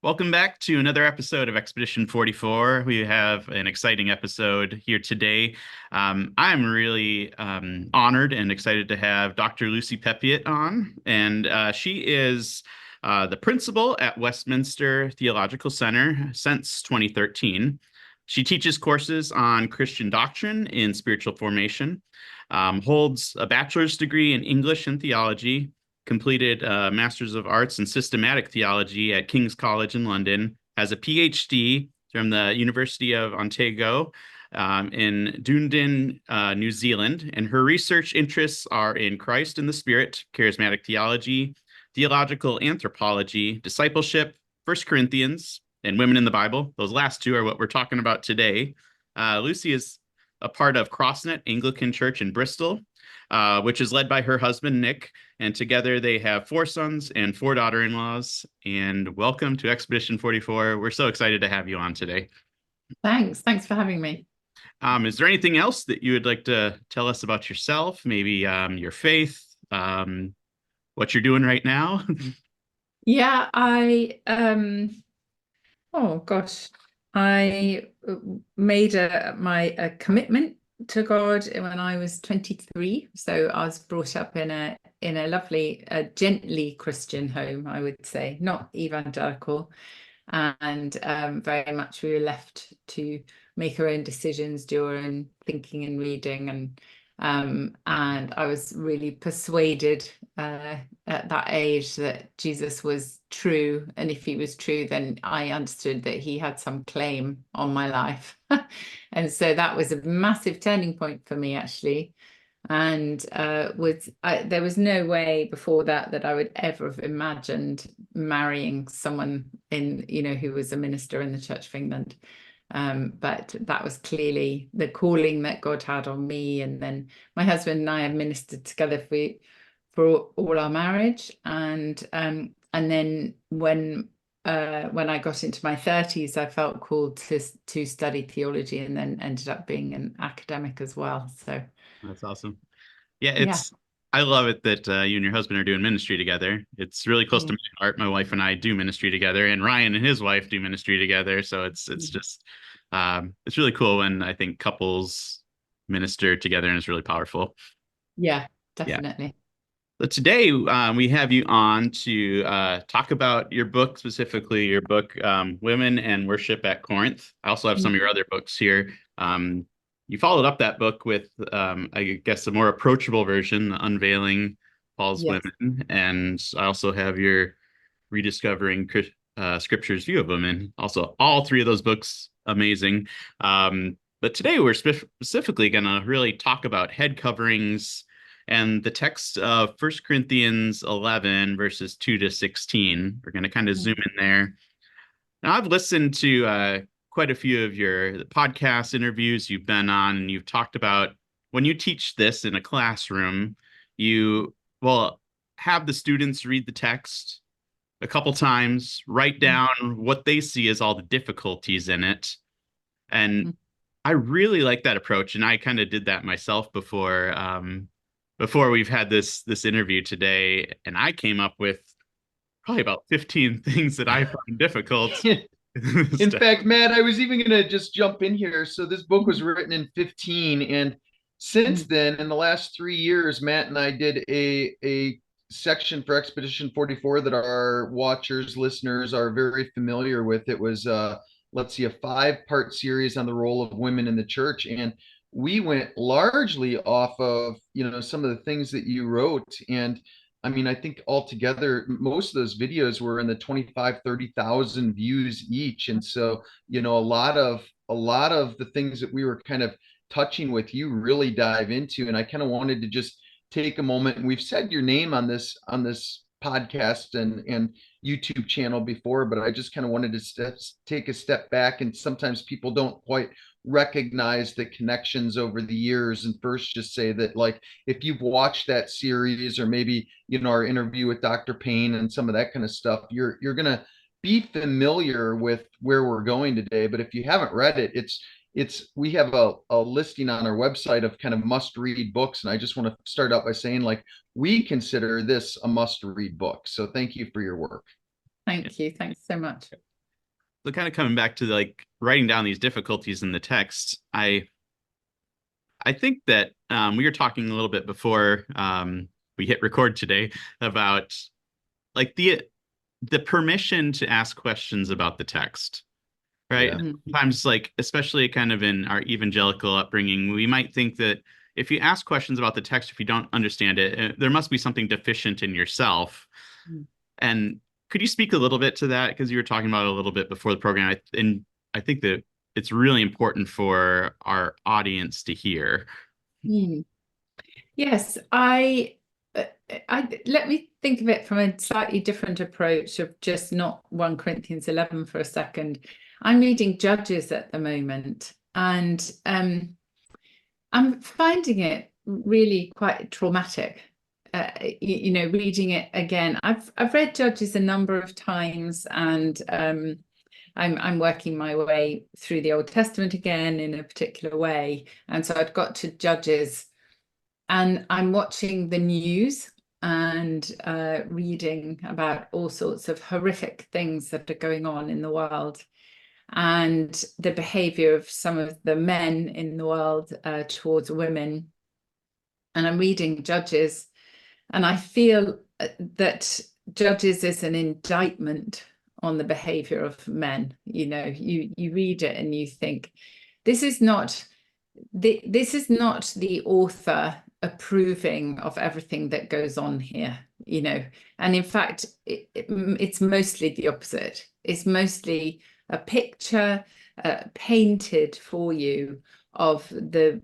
Welcome back to another episode of Expedition 44. We have an exciting episode here today. I'm really honored and excited to have Dr. Lucy Peppiatt on, and she is the principal at Westminster Theological Centre since 2013. She teaches courses on Christian doctrine in spiritual formation, holds a bachelor's degree in English and Theology, completed a Master's of Arts in Systematic Theology at King's College in London, has a PhD from the University of Otago in Dunedin, New Zealand, and her research interests are in Christ and the Spirit, Charismatic Theology, theological anthropology, discipleship, First Corinthians, and women in the Bible. Those last two are what we're talking about today. Lucy is a part of Crossnet Anglican Church in Bristol, which is led by her husband, Nick. And together they have 4 sons and 4 daughter-in-laws. And welcome to Expedition 44. We're so excited to have you on today. Thanks. Thanks for having me. Is there anything else that you would like to tell us about yourself? Maybe your faith, what you're doing right now? Yeah, oh gosh, I made a commitment to God when I was 23. So I was brought up in a lovely, gently Christian home, I would say, not evangelical, and very much we were left to make our own decisions, do our own thinking and reading, and I was really persuaded at that age that Jesus was true, and if he was true, then I understood that he had some claim on my life. And so that was a massive turning point for me, actually. And there was no way before that I would ever have imagined marrying someone who was a minister in the Church of England. But that was clearly the calling that God had on me. And then my husband and I have ministered together for all our marriage. And then when I got into my 30s, I felt called to study theology, and then ended up being an academic as well. So That's awesome. Yeah, yeah. I love it that you and your husband are doing ministry together. It's really close to Yeah. my heart. My wife and I do ministry together, and Ryan and his wife do ministry together. So it's just it's really cool when I think couples minister together, and it's really powerful. Yeah, Yeah. definitely. But today we have you on to talk about your book, specifically your book, Women and Worship at Corinth. I also have some of your other books here. You followed up that book with, I guess, a more approachable version, Unveiling Paul's Yes. Women. And I also have your Rediscovering Scripture's View of Women. Also, all 3 of those books, amazing. But today we're specifically going to really talk about head coverings and the text of 1 Corinthians 11, verses 2 to 16. We're going to kind of zoom in there. Now, I've listened to quite a few of your podcast interviews you've been on, and you've talked about when you teach this in a classroom, you will have the students read the text a couple times, write down what they see as all the difficulties in it. And I really like that approach. And I kind of did that myself before we've had this interview today. And I came up with probably about 15 things that I find difficult. In fact, Matt, I was even going to just jump in here. So this book was written in 15, and since then, in the last 3 years, Matt and I did a section for Expedition 44 that our watchers, listeners are very familiar with. It was, let's see, a 5-part series on the role of women in the church, and we went largely off of some of the things that you wrote. And I mean, I think altogether, most of those videos were in the 25, 30,000 views each. And so, a lot of the things that we were kind of touching with, you really dive into. And I kind of wanted to just take a moment, and we've said your name on this podcast and YouTube channel before, but I just kind of wanted to take a step back. And sometimes people don't quite recognize the connections over the years, and first just say that, like, if you've watched that series, or maybe our interview with Dr. Payne and some of that kind of stuff, you're gonna be familiar with where we're going today. But if you haven't read it, we have a listing on our website of kind of must read books, and I just want to start out by saying, like, we consider this a must read book. So thank you for your work. Thank you. Thanks so much. So kind of coming back to like writing down these difficulties in the text, I think that we were talking a little bit before we hit record today about like the permission to ask questions about the text, right? Yeah. Sometimes, like, especially kind of in our evangelical upbringing, we might think that if you ask questions about the text, if you don't understand it, there must be something deficient in yourself. Mm. And could you speak a little bit to that? Because you were talking about it a little bit before the program, and I think that it's really important for our audience to hear. Mm. Yes, let me think of it from a slightly different approach of just not 1 Corinthians 11 for a second. I'm reading Judges at the moment, and I'm finding it really quite traumatic. Reading it again. I've read Judges a number of times, and I'm working my way through the Old Testament again in a particular way, and so I've got to Judges. And I'm watching the news and reading about all sorts of horrific things that are going on in the world, and the behavior of some of the men in the world towards women. And I'm reading Judges, and I feel that Judges is an indictment on the behavior of men. You read it and you think, this is not the author approving of everything that goes on here, and in fact it's mostly the opposite. It's mostly a picture painted for you of the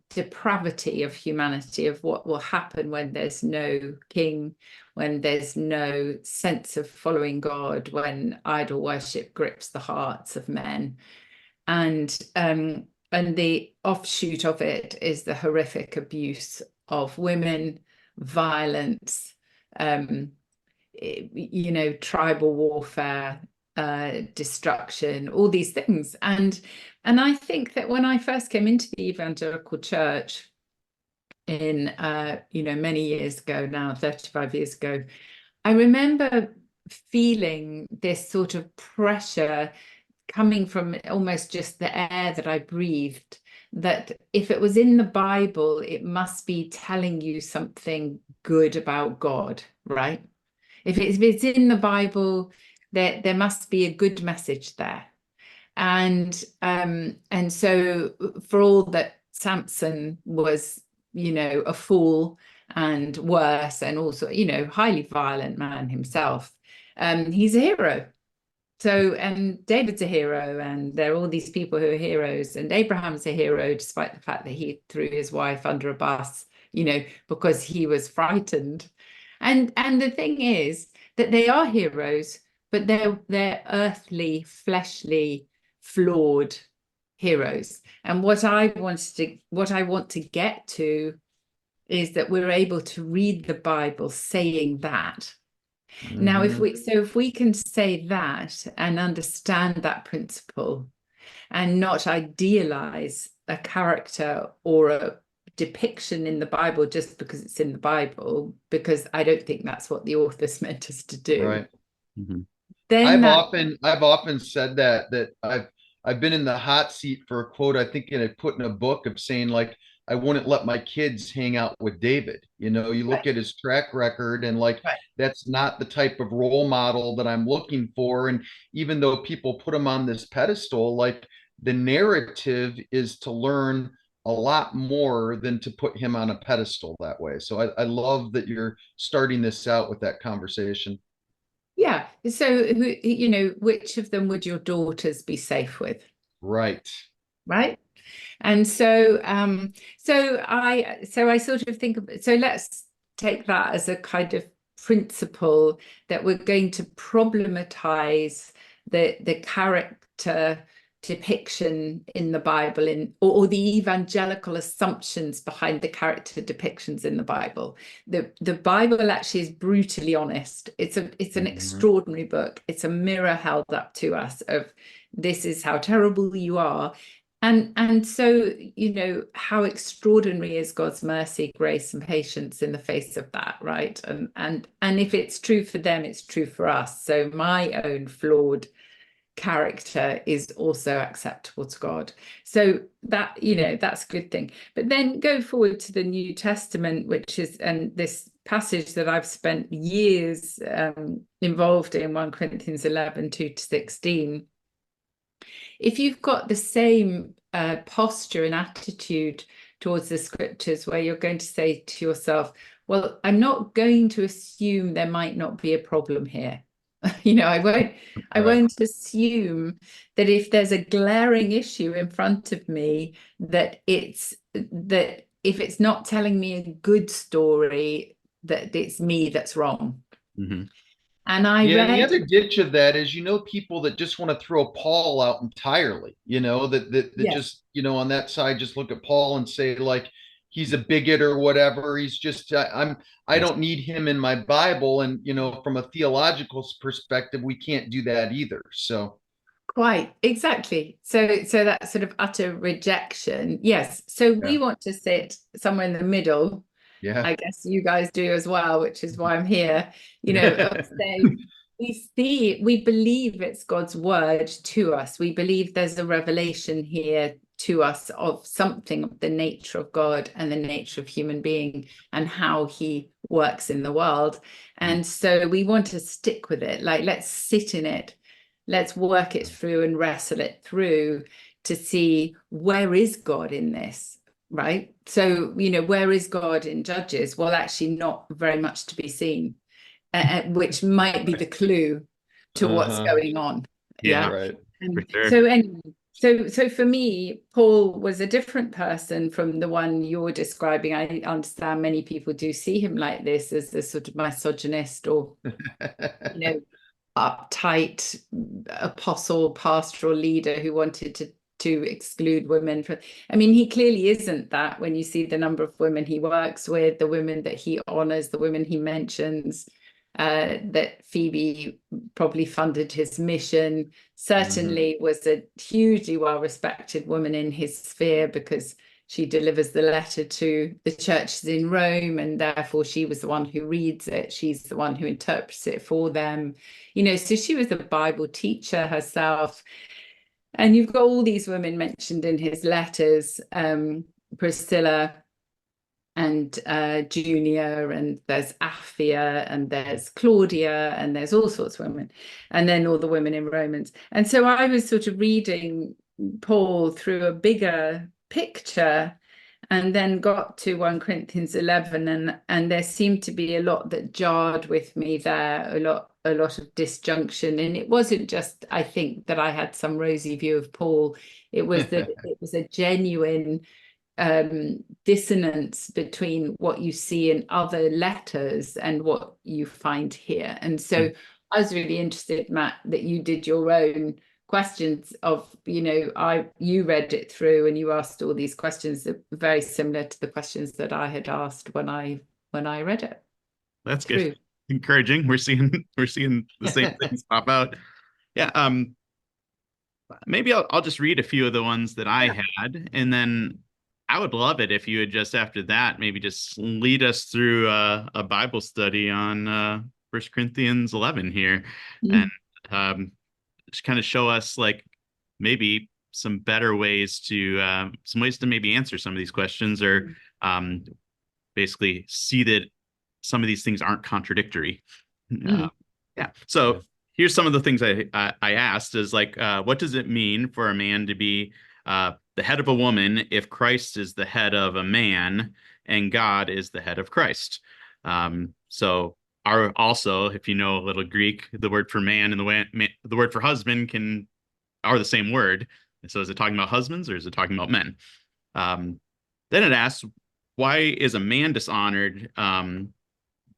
depravity of humanity, of what will happen when there's no king, when there's no sense of following God, when idol worship grips the hearts of men. And the offshoot of it is the horrific abuse of women, violence, tribal warfare, destruction, all these things. And I think that when I first came into the evangelical church in many years ago now, 35 years ago, I remember feeling this sort of pressure coming from almost just the air that I breathed, that if it was in the Bible, it must be telling you something good about God, right? If it's in the Bible, there must be a good message there. And so for all that Samson was, a fool and worse, and also, highly violent man himself, he's a hero. So, and David's a hero, and there are all these people who are heroes, and Abraham's a hero, despite the fact that he threw his wife under a bus, because he was frightened. And the thing is that they are heroes, but they're earthly, fleshly, flawed heroes. And what I want to get to is that we're able to read the Bible saying that. Now, if we can say that and understand that principle, and not idealize a character or a depiction in the Bible just because it's in the Bible, because I don't think that's what the author's meant us to do. Right. Mm-hmm. Then I've often said that I've been in the hot seat for a quote I think I put in a book of saying, like, I wouldn't let my kids hang out with David. You look at his track record, and like, that's not the type of role model that I'm looking for. And even though people put him on this pedestal, like, the narrative is to learn a lot more than to put him on a pedestal that way. So I love that you're starting this out with that conversation. Yeah. So, which of them would your daughters be safe with? Right. Right. And so, I sort of think of it. So let's take that as a kind of principle, that we're going to problematize the character depiction in the Bible, or the evangelical assumptions behind the character depictions in the Bible. The Bible actually is brutally honest. It's an extraordinary book. It's a mirror held up to us of, this is how terrible you are. And so, how extraordinary is God's mercy, grace, and patience in the face of that, right? And if it's true for them, it's true for us. So my own flawed character is also acceptable to God. So that, you know, that's a good thing. But then go forward to the New Testament, which is, and this passage that I've spent years involved in, 1 Corinthians 11, 2-16. If you've got the same posture and attitude towards the scriptures, where you're going to say to yourself, well, I'm not going to assume there might not be a problem here. You know, I won't assume that if there's a glaring issue in front of me, that if it's not telling me a good story, that it's me that's wrong. Mm-hmm. And and the other ditch of that is, people that just want to throw Paul out entirely, that Yes. just, on that side, just look at Paul and say, like, he's a bigot or whatever. He's just, I don't need him in my Bible. And, from a theological perspective, we can't do that either. So. Quite exactly. So that sort of utter rejection. Yes. So we want to sit somewhere in the middle. Yeah. I guess you guys do as well, which is why I'm here. We believe it's God's word to us. We believe there's a revelation here to us of something of the nature of God and the nature of human being and how he works in the world. And so we want to stick with it. Like, let's sit in it. Let's work it through and wrestle it through to see, where is God in this, right? So, where is God in Judges? Well, actually not very much to be seen, which might be the clue to what's going on. Yeah. Right. Sure. So anyway, so for me, Paul was a different person from the one you're describing. I understand many people do see him like this, as a sort of misogynist or, uptight apostle, pastoral leader who wanted to exclude women. He clearly isn't that when you see the number of women he works with, the women that he honors, the women he mentions, that Phoebe probably funded his mission, certainly was a hugely well-respected woman in his sphere because she delivers the letter to the churches in Rome, and therefore she was the one who reads it. She's the one who interprets it for them. So she was a Bible teacher herself. And you've got all these women mentioned in his letters, Priscilla and Junia, and there's Aphia, and there's Claudia, and there's all sorts of women, and then all the women in Romans. And so I was sort of reading Paul through a bigger picture, and then got to 1 Corinthians 11, and there seemed to be a lot that jarred with me there, a lot of disjunction. And it wasn't just, I think, that I had some rosy view of Paul. It was that it was a genuine dissonance between what you see in other letters and what you find here. And so I was really interested, Matt, that you did your own questions of, you read it through and you asked all these questions that were very similar to the questions that I had asked when I read it. That's good. Encouraging. We're seeing the same things pop out. Yeah. Maybe I'll just read a few of the ones that I had, and then I would love it if you would just, after that, maybe just lead us through a Bible study on 1 Corinthians 11 here, and just kind of show us, like, maybe some better ways to maybe answer some of these questions, or basically see that some of these things aren't contradictory. So here's some of the things I asked is, like, what does it mean for a man to be the head of a woman if Christ is the head of a man and God is the head of Christ? So also, if you know a little Greek, the word for man and the word for husband are the same word. So is it talking about husbands or is it talking about men? Then it asks, why is a man dishonored?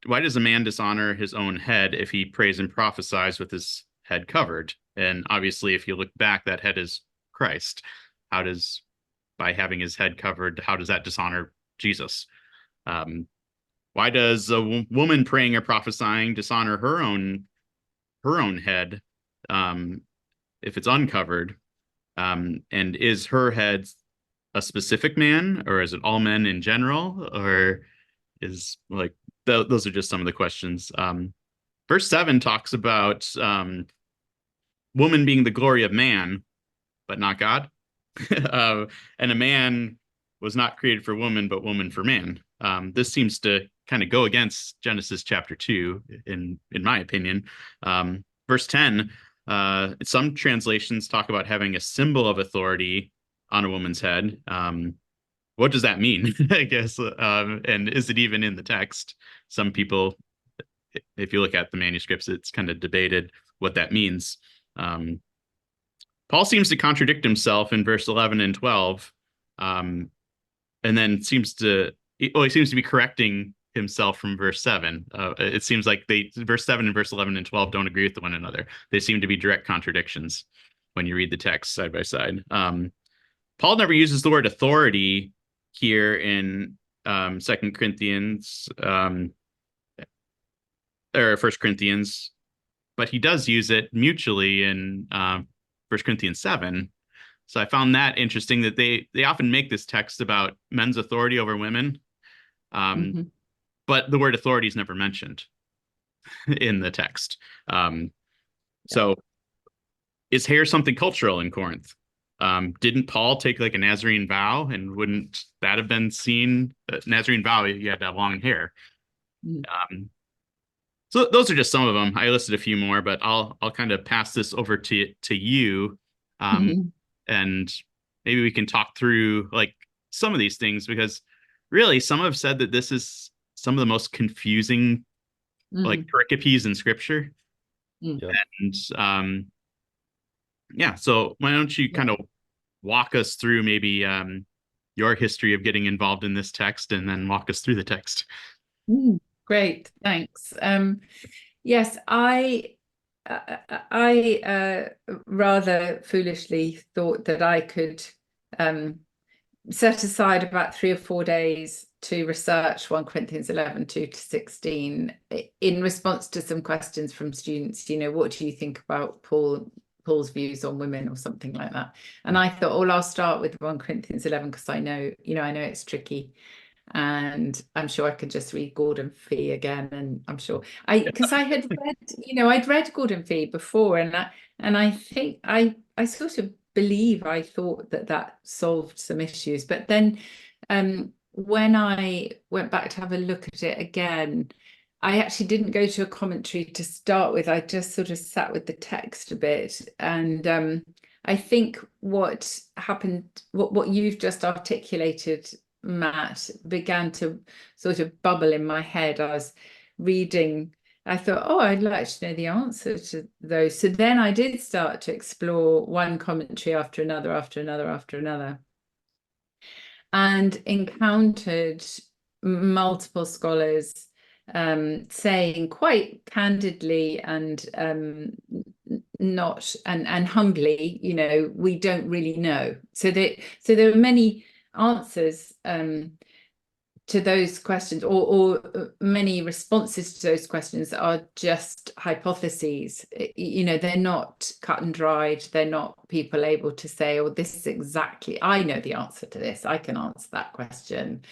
Why does a man dishonor his own head if he prays and prophesies with his head covered? And obviously, if you look back, that head is Christ. By having his head covered, how does that dishonor Jesus? Why does a woman praying or prophesying dishonor her own head if it's uncovered? And is her head a specific man, or is it all men in general, or is, like, those are just some of the questions. Verse 7 talks about woman being the glory of man, but not God. And a man was not created for woman, but woman for man. This seems to kind of go against Genesis chapter 2, in my opinion. Verse 10, some translations talk about having a symbol of authority on a woman's head. What does that mean, I guess? And is it even in the text? Some people, if you look at the manuscripts, it's kind of debated what that means. Paul seems to contradict himself in verse 11 and 12, and then he seems to be correcting himself from verse 7. It seems like verse 7 and verse 11 and 12 don't agree with one another. They seem to be direct contradictions when you read the text side by side. Paul never uses the word authority here in 2 Corinthians or 1 Corinthians, but he does use it mutually in 1 Corinthians 7. So I found that interesting, that they often make this text about men's authority over women, but the word authority is never mentioned in the text. So is hair something cultural in Corinth? Didn't Paul take like a Nazarene vow, and wouldn't that have been seen? Nazarene vow, you had to have long hair. So those are just some of them. I listed a few more, but I'll kind of pass this over to you, and maybe we can talk through like some of these things, because really some have said that this is some of the most confusing like pericopes in Scripture. And so why don't you kind of walk us through maybe your history of getting involved in this text, and then walk us through the text. Great, thanks. Yes, I rather foolishly thought that I could set aside about 3 or 4 days to research 1 Corinthians 11, 2-16 in response to some questions from students. What do you think about Paul's views on women, or something like that? And I thought, well, I'll start with 1 Corinthians 11 because I know it's tricky. And I'm sure I could just read Gordon Fee again, and I'm sure because I had read, I'd read Gordon Fee before, and I think I sort of believe I thought that solved some issues, but then when I went back to have a look at it again, I actually didn't go to a commentary to start with. I just sort of sat with the text a bit, and I think what happened, what you've just articulated, Matt, began to sort of bubble in my head. I was reading, I thought, oh, I'd like to know the answer to those. So then I did start to explore one commentary after another, and encountered multiple scholars saying quite candidly and not and humbly, we don't really know. So there are many answers to those questions, or many responses to those questions are just hypotheses. They're not cut and dried. They're not people able to say, oh, this is exactly, I know the answer to this, I can answer that question.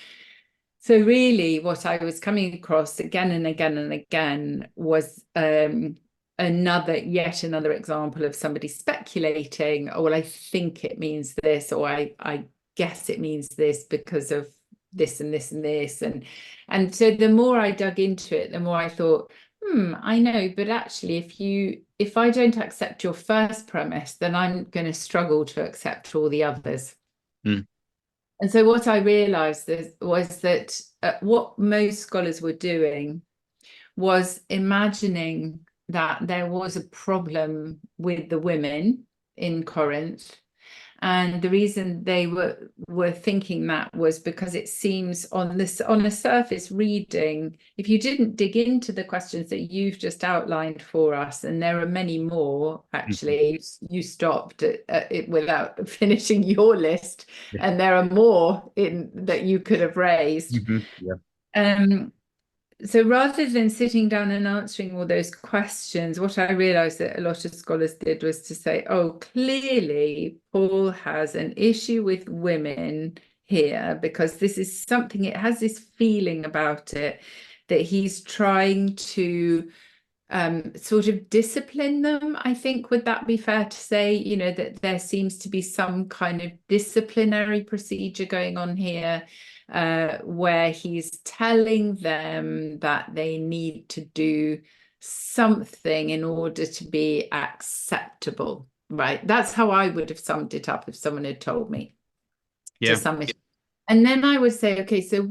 So really what I was coming across again and again and again was yet another example of somebody speculating, oh, well, I think it means this, or I guess it means this because of this and this and this. And so the more I dug into it, the more I thought, I know, but actually if I don't accept your first premise, then I'm going to struggle to accept all the others. And so what I realized was that what most scholars were doing was imagining that there was a problem with the women in Corinth. And the reason they were thinking that was because it seems on a surface reading, if you didn't dig into the questions that you've just outlined for us, and there are many more, actually, you stopped at it without finishing your list, and there are more that you could have raised. So rather than sitting down and answering all those questions, what I realized that a lot of scholars did was to say, oh, clearly Paul has an issue with women here, because this is something, it has this feeling about it that he's trying to sort of discipline them, I think. Would that be fair to say? You know, that there seems to be some kind of disciplinary procedure going on here, where he's telling them that they need to do something in order to be acceptable, right? That's how I would have summed it up if someone had told me. Yeah. To sum it. And then I would say, okay, so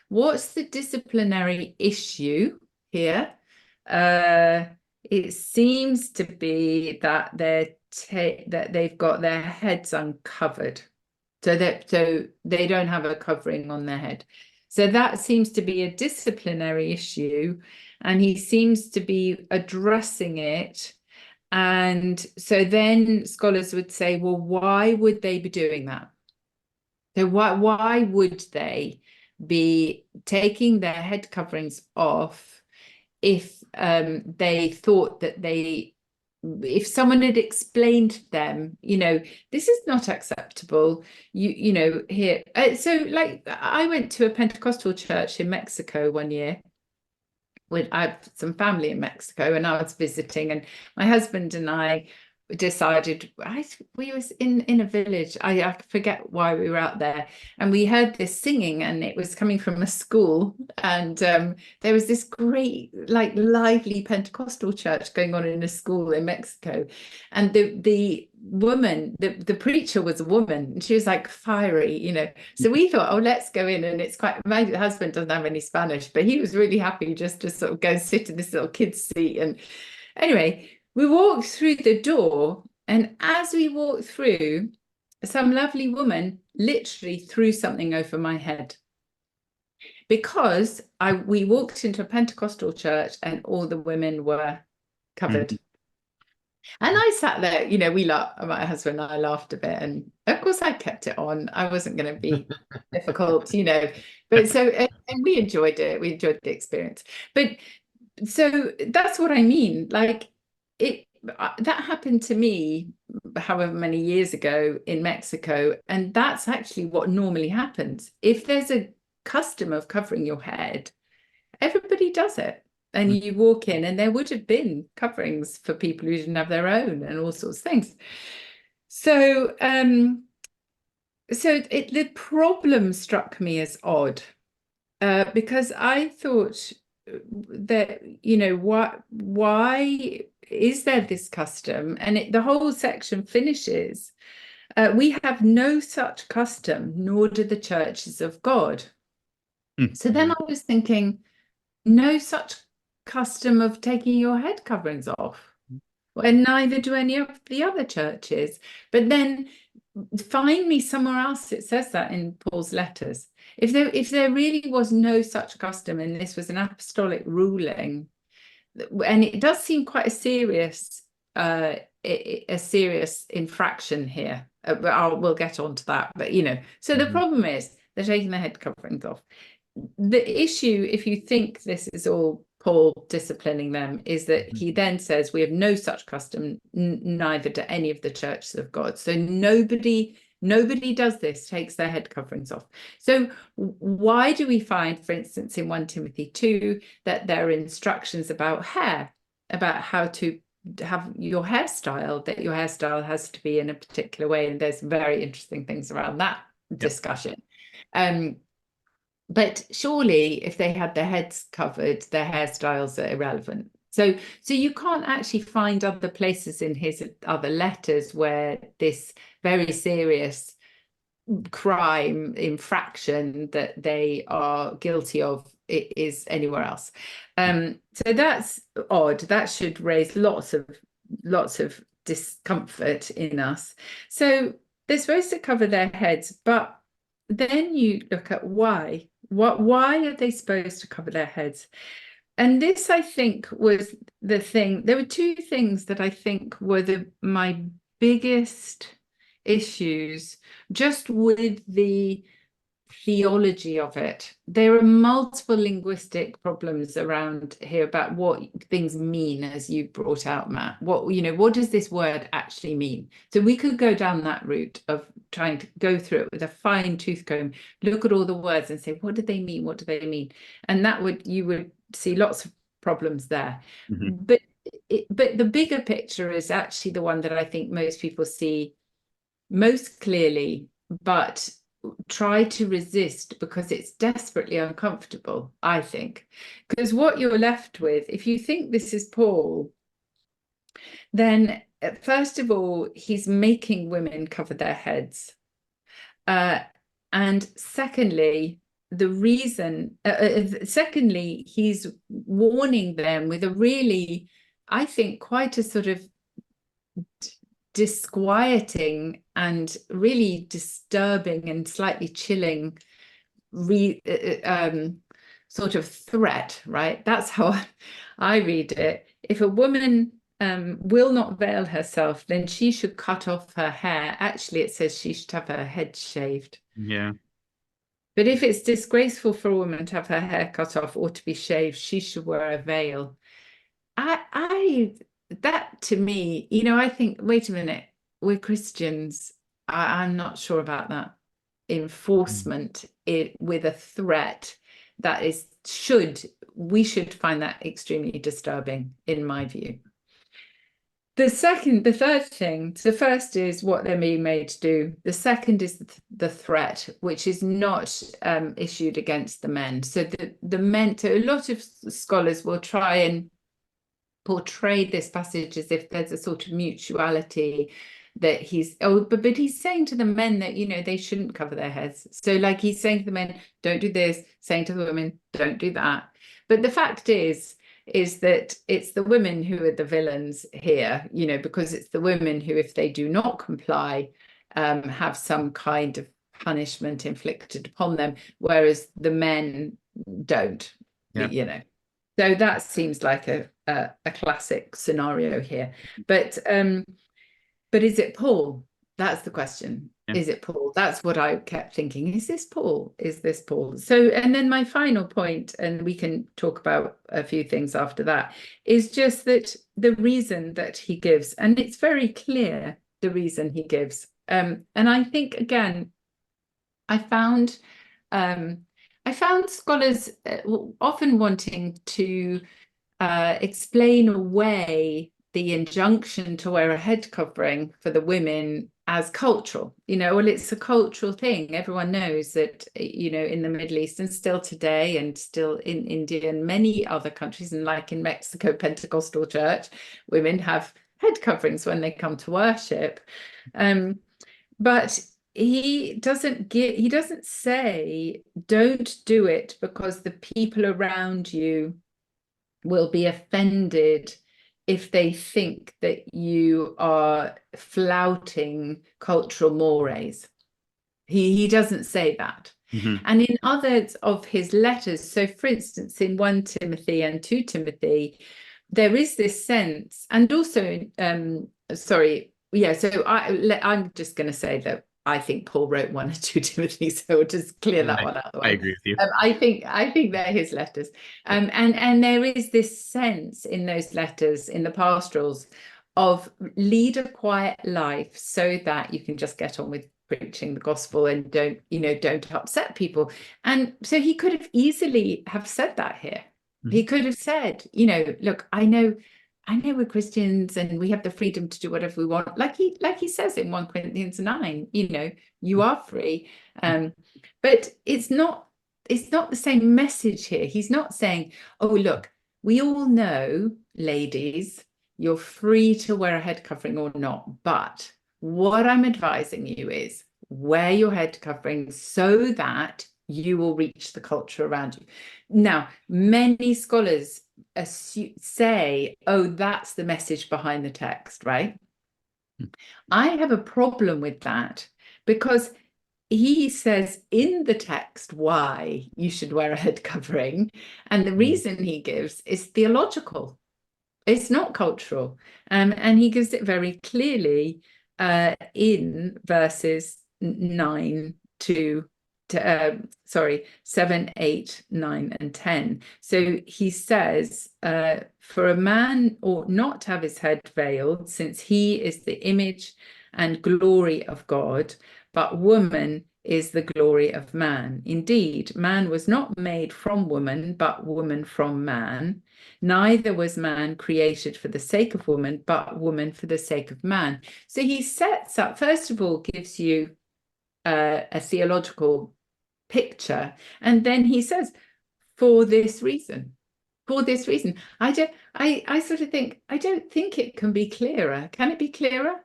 what's the disciplinary issue here? It seems to be that they've got their heads uncovered, so they don't have a covering on their head. So that seems to be a disciplinary issue, and he seems to be addressing it. And so then scholars would say, well, why would they be doing that? So why would they be taking their head coverings off if they thought that if someone had explained to them, you know, this is not acceptable, you know, here. So like I went to a Pentecostal church in Mexico one year. I have some family in Mexico, and I was visiting, and my husband and I decided, we was in a village, I forget why we were out there, and we heard this singing, and it was coming from a school, and there was this great like lively Pentecostal church going on in a school in Mexico, and the woman, the preacher was a woman, and she was like fiery, you know. So we thought, oh, let's go in. And it's quite, my husband doesn't have any Spanish, but he was really happy just to sort of go sit in this little kid's seat. And anyway, we walked through the door, and as we walked through, some lovely woman literally threw something over my head, because we walked into a Pentecostal church and all the women were covered. Mm-hmm. And I sat there, you know, my husband and I laughed a bit, and of course I kept it on. I wasn't going to be difficult, you know, but so, and we enjoyed it. We enjoyed the experience. But so that's what I mean. Like that happened to me however many years ago in Mexico. And that's actually what normally happens. If there's a custom of covering your head, everybody does it. And you walk in, and there would have been coverings for people who didn't have their own, and all sorts of things. So, the problem struck me as odd, because I thought that, you know, why is there this custom? And the whole section finishes, we have no such custom, nor do the churches of God. So then I was thinking, no such custom of taking your head coverings off, and neither do any of the other churches. But then find me somewhere else it says that in Paul's letters. If there really was no such custom, and this was an apostolic ruling, and it does seem quite a serious infraction here. We'll get on to that. But, you know, so the problem is they're taking their head coverings off. The issue, if you think this is all Paul disciplining them, is that he then says we have no such custom, neither do any of the churches of God. So nobody does this, takes their head coverings off. So why do we find, for instance, in 1 Timothy 2, that there are instructions about hair, about how to have your hairstyle, that your hairstyle has to be in a particular way, and there's very interesting things around that discussion. But surely if they had their heads covered, their hairstyles are irrelevant. So you can't actually find other places in his other letters where this very serious crime, infraction that they are guilty of is anywhere else. So that's odd. That should raise lots of discomfort in us. So they're supposed to cover their heads, but then you look at why. Why are they supposed to cover their heads? And this, I think, was the thing. There were two things that I think were my biggest issues just with the theology of it. There are multiple linguistic problems around here about what things mean, as you brought out, Matt. What does this word actually mean? So we could go down that route of trying to go through it with a fine tooth comb, look at all the words and say, what do they mean? What do they mean? And you would see lots of problems there. Mhm. But the bigger picture is actually the one that I think most people see most clearly, but try to resist because it's desperately uncomfortable, I think. Because what you're left with, if you think this is Paul, then first of all, he's making women cover their heads. And secondly, he's warning them with a really, I think, quite a sort of disquieting and really disturbing and slightly chilling sort of threat, right? That's how I read it. If a woman will not veil herself, then she should cut off her hair. Actually, it says she should have her head shaved. Yeah. But if it's disgraceful for a woman to have her hair cut off or to be shaved, she should wear a veil. That to me, I think, wait a minute, we're Christians. I'm not sure about that enforcement with a threat that we should find that extremely disturbing, in my view. The third thing, the first is what they're being made to do. The second is the threat, which is not issued against the men. So the men, so a lot of scholars will try and portray this passage as if there's a sort of mutuality, that but he's saying to the men that, they shouldn't cover their heads. So like he's saying to the men, don't do this, saying to the women, don't do that. But the fact is that it's the women who are the villains here, because it's the women who, if they do not comply, have some kind of punishment inflicted upon them, whereas the men don't, So that seems like a classic scenario here. But is it Paul? That's the question. Yeah. Is it Paul? That's what I kept thinking. Is this Paul? Is this Paul? So, and then my final point, and we can talk about a few things after that, is just that the reason that he gives, and it's very clear the reason he gives. And I think, again, I found scholars often wanting to explain away the injunction to wear a head covering for the women as cultural. Well, it's a cultural thing. Everyone knows that, in the Middle East and still today, and still in India and many other countries, and like in Mexico, Pentecostal church, women have head coverings when they come to worship. But he doesn't say don't do it because the people around you will be offended if they think that you are flouting cultural mores. He doesn't say that. Mm-hmm. And in others of his letters, so for instance, in 1 Timothy and 2 Timothy, there is this sense, and also, I'm just going to say that I think Paul wrote 1 and 2 Timothy, so we'll just clear that one out of the way. I agree with you. I think they're his letters. And there is this sense in those letters, in the pastorals, of lead a quiet life so that you can just get on with preaching the gospel and don't upset people. And so he could have easily have said that here. Mm-hmm. He could have said, look, I know we're Christians and we have the freedom to do whatever we want. Like he says in 1 Corinthians 9, you are free. But it's not the same message here. He's not saying, oh, look, we all know, ladies, you're free to wear a head covering or not. But what I'm advising you is wear your head covering so that you will reach the culture around you. Now, many scholars say, oh, that's the message behind the text, right? I have a problem with that because he says in the text why you should wear a head covering, and the reason he gives is theological. It's not cultural. And he gives it very clearly in verses 7, 8, 9, and 10. So he says, for a man ought not to have his head veiled, since he is the image and glory of God, but woman is the glory of man. Indeed, man was not made from woman, but woman from man. Neither was man created for the sake of woman, but woman for the sake of man. So he sets up, first of all, gives you a theological picture, and then he says, for this reason. For this reason. I sort of think, I don't think it can be clearer. Can it be clearer?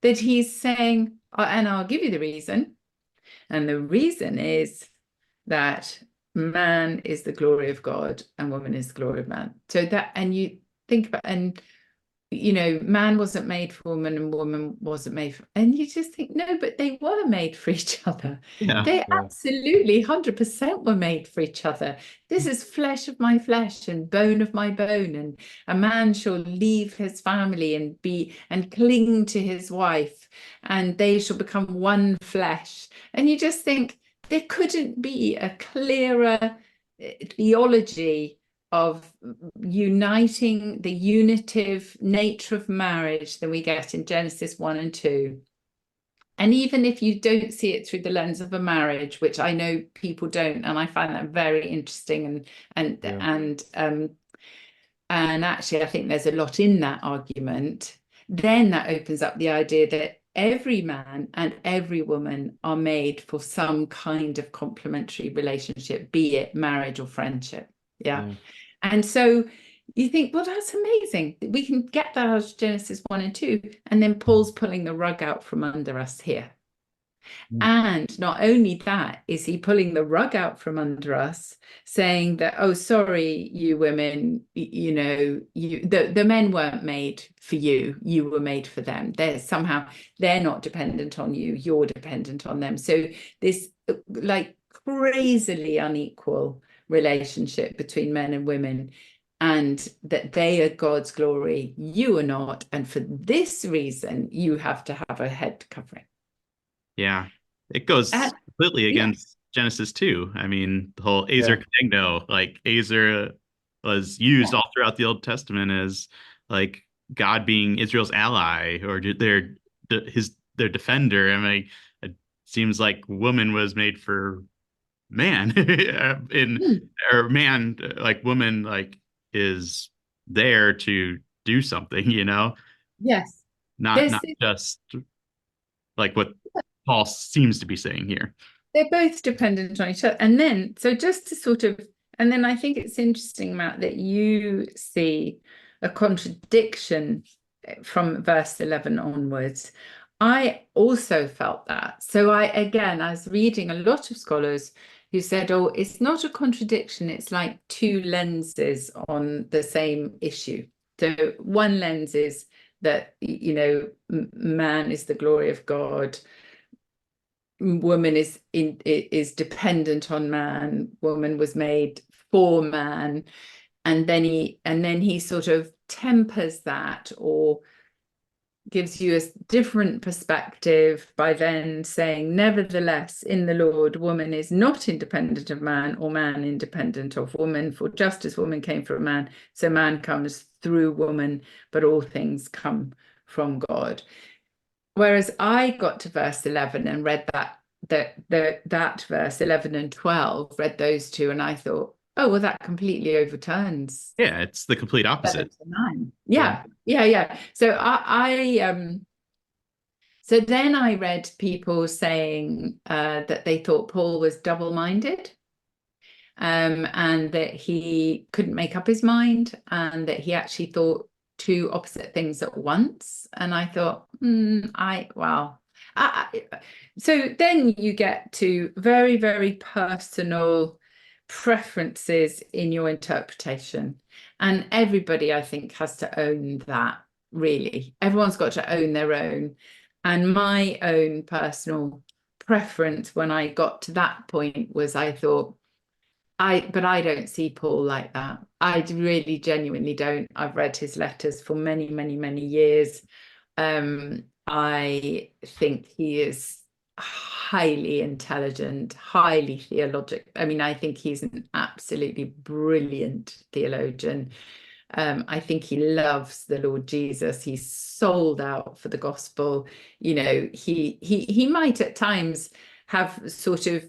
That he's saying, and I'll give you the reason. And the reason is that man is the glory of God and woman is the glory of man. So that, and you think about, and you know, man wasn't made for woman and woman wasn't made for, and you just think, no, but they were made for each other. Yeah. They absolutely 100% were made for each other. This is flesh of my flesh and bone of my bone, and a man shall leave his family and cling to his wife, and they shall become one flesh. And you just think there couldn't be a clearer theology of uniting the unitive nature of marriage than we get in Genesis 1 and 2. And even if you don't see it through the lens of a marriage, which I know people don't, and I find that very interesting, and actually I think there's a lot in that argument, then that opens up the idea that every man and every woman are made for some kind of complementary relationship, be it marriage or friendship. Yeah. And so you think, well, that's amazing. We can get that out of Genesis 1 and 2. And then Paul's pulling the rug out from under us here. And not only that, is he pulling the rug out from under us, saying that, oh, sorry, you women, you know, the men weren't made for you. You were made for them. They're not dependent on you. You're dependent on them. So this like crazily unequal relationship between men and women, and that they are God's glory, you are not, and for this reason you have to have a head covering. Yeah, it goes completely against Genesis 2. I mean, the whole Ezer Kenegdo, like Ezer was used all throughout the Old Testament as like God being Israel's ally or their defender. I mean, it seems like woman was made for man or man, like woman, like is there to do something, you know? Yes. Not just like what Paul seems to be saying here. They're both dependent on each other. And then, so just to sort of, and then I think it's interesting, Matt, that you see a contradiction from verse 11 onwards. I also felt that. So I was reading a lot of scholars who said, oh, it's not a contradiction. It's like two lenses on the same issue. So one lens is that, you know, man is the glory of God. Woman is dependent on man. Woman was made for man. And then he sort of tempers that, or gives you a different perspective by then saying, nevertheless, in the Lord, woman is not independent of man, or man independent of woman. For just as woman came from man, so man comes through woman, but all things come from God. Whereas I got to verse 11 and read that verse 11 and 12, read those two, and I thought, oh, well, that completely overturns. Yeah, it's the complete opposite. Yeah. So so then I read people saying that they thought Paul was double-minded, and that he couldn't make up his mind, and that he actually thought two opposite things at once. And I thought, so then you get to very, very personal preferences in your interpretation. And everybody, I think, has to own that, really. Everyone's got to own their own. And my own personal preference when I got to that point was, I thought, but I don't see Paul like that. I really genuinely don't. I've read his letters for many, many, many years. I think he is highly intelligent, highly theological. I mean, I think he's an absolutely brilliant theologian. I think he loves the Lord Jesus. He's sold out for the gospel. You know, he might at times have sort of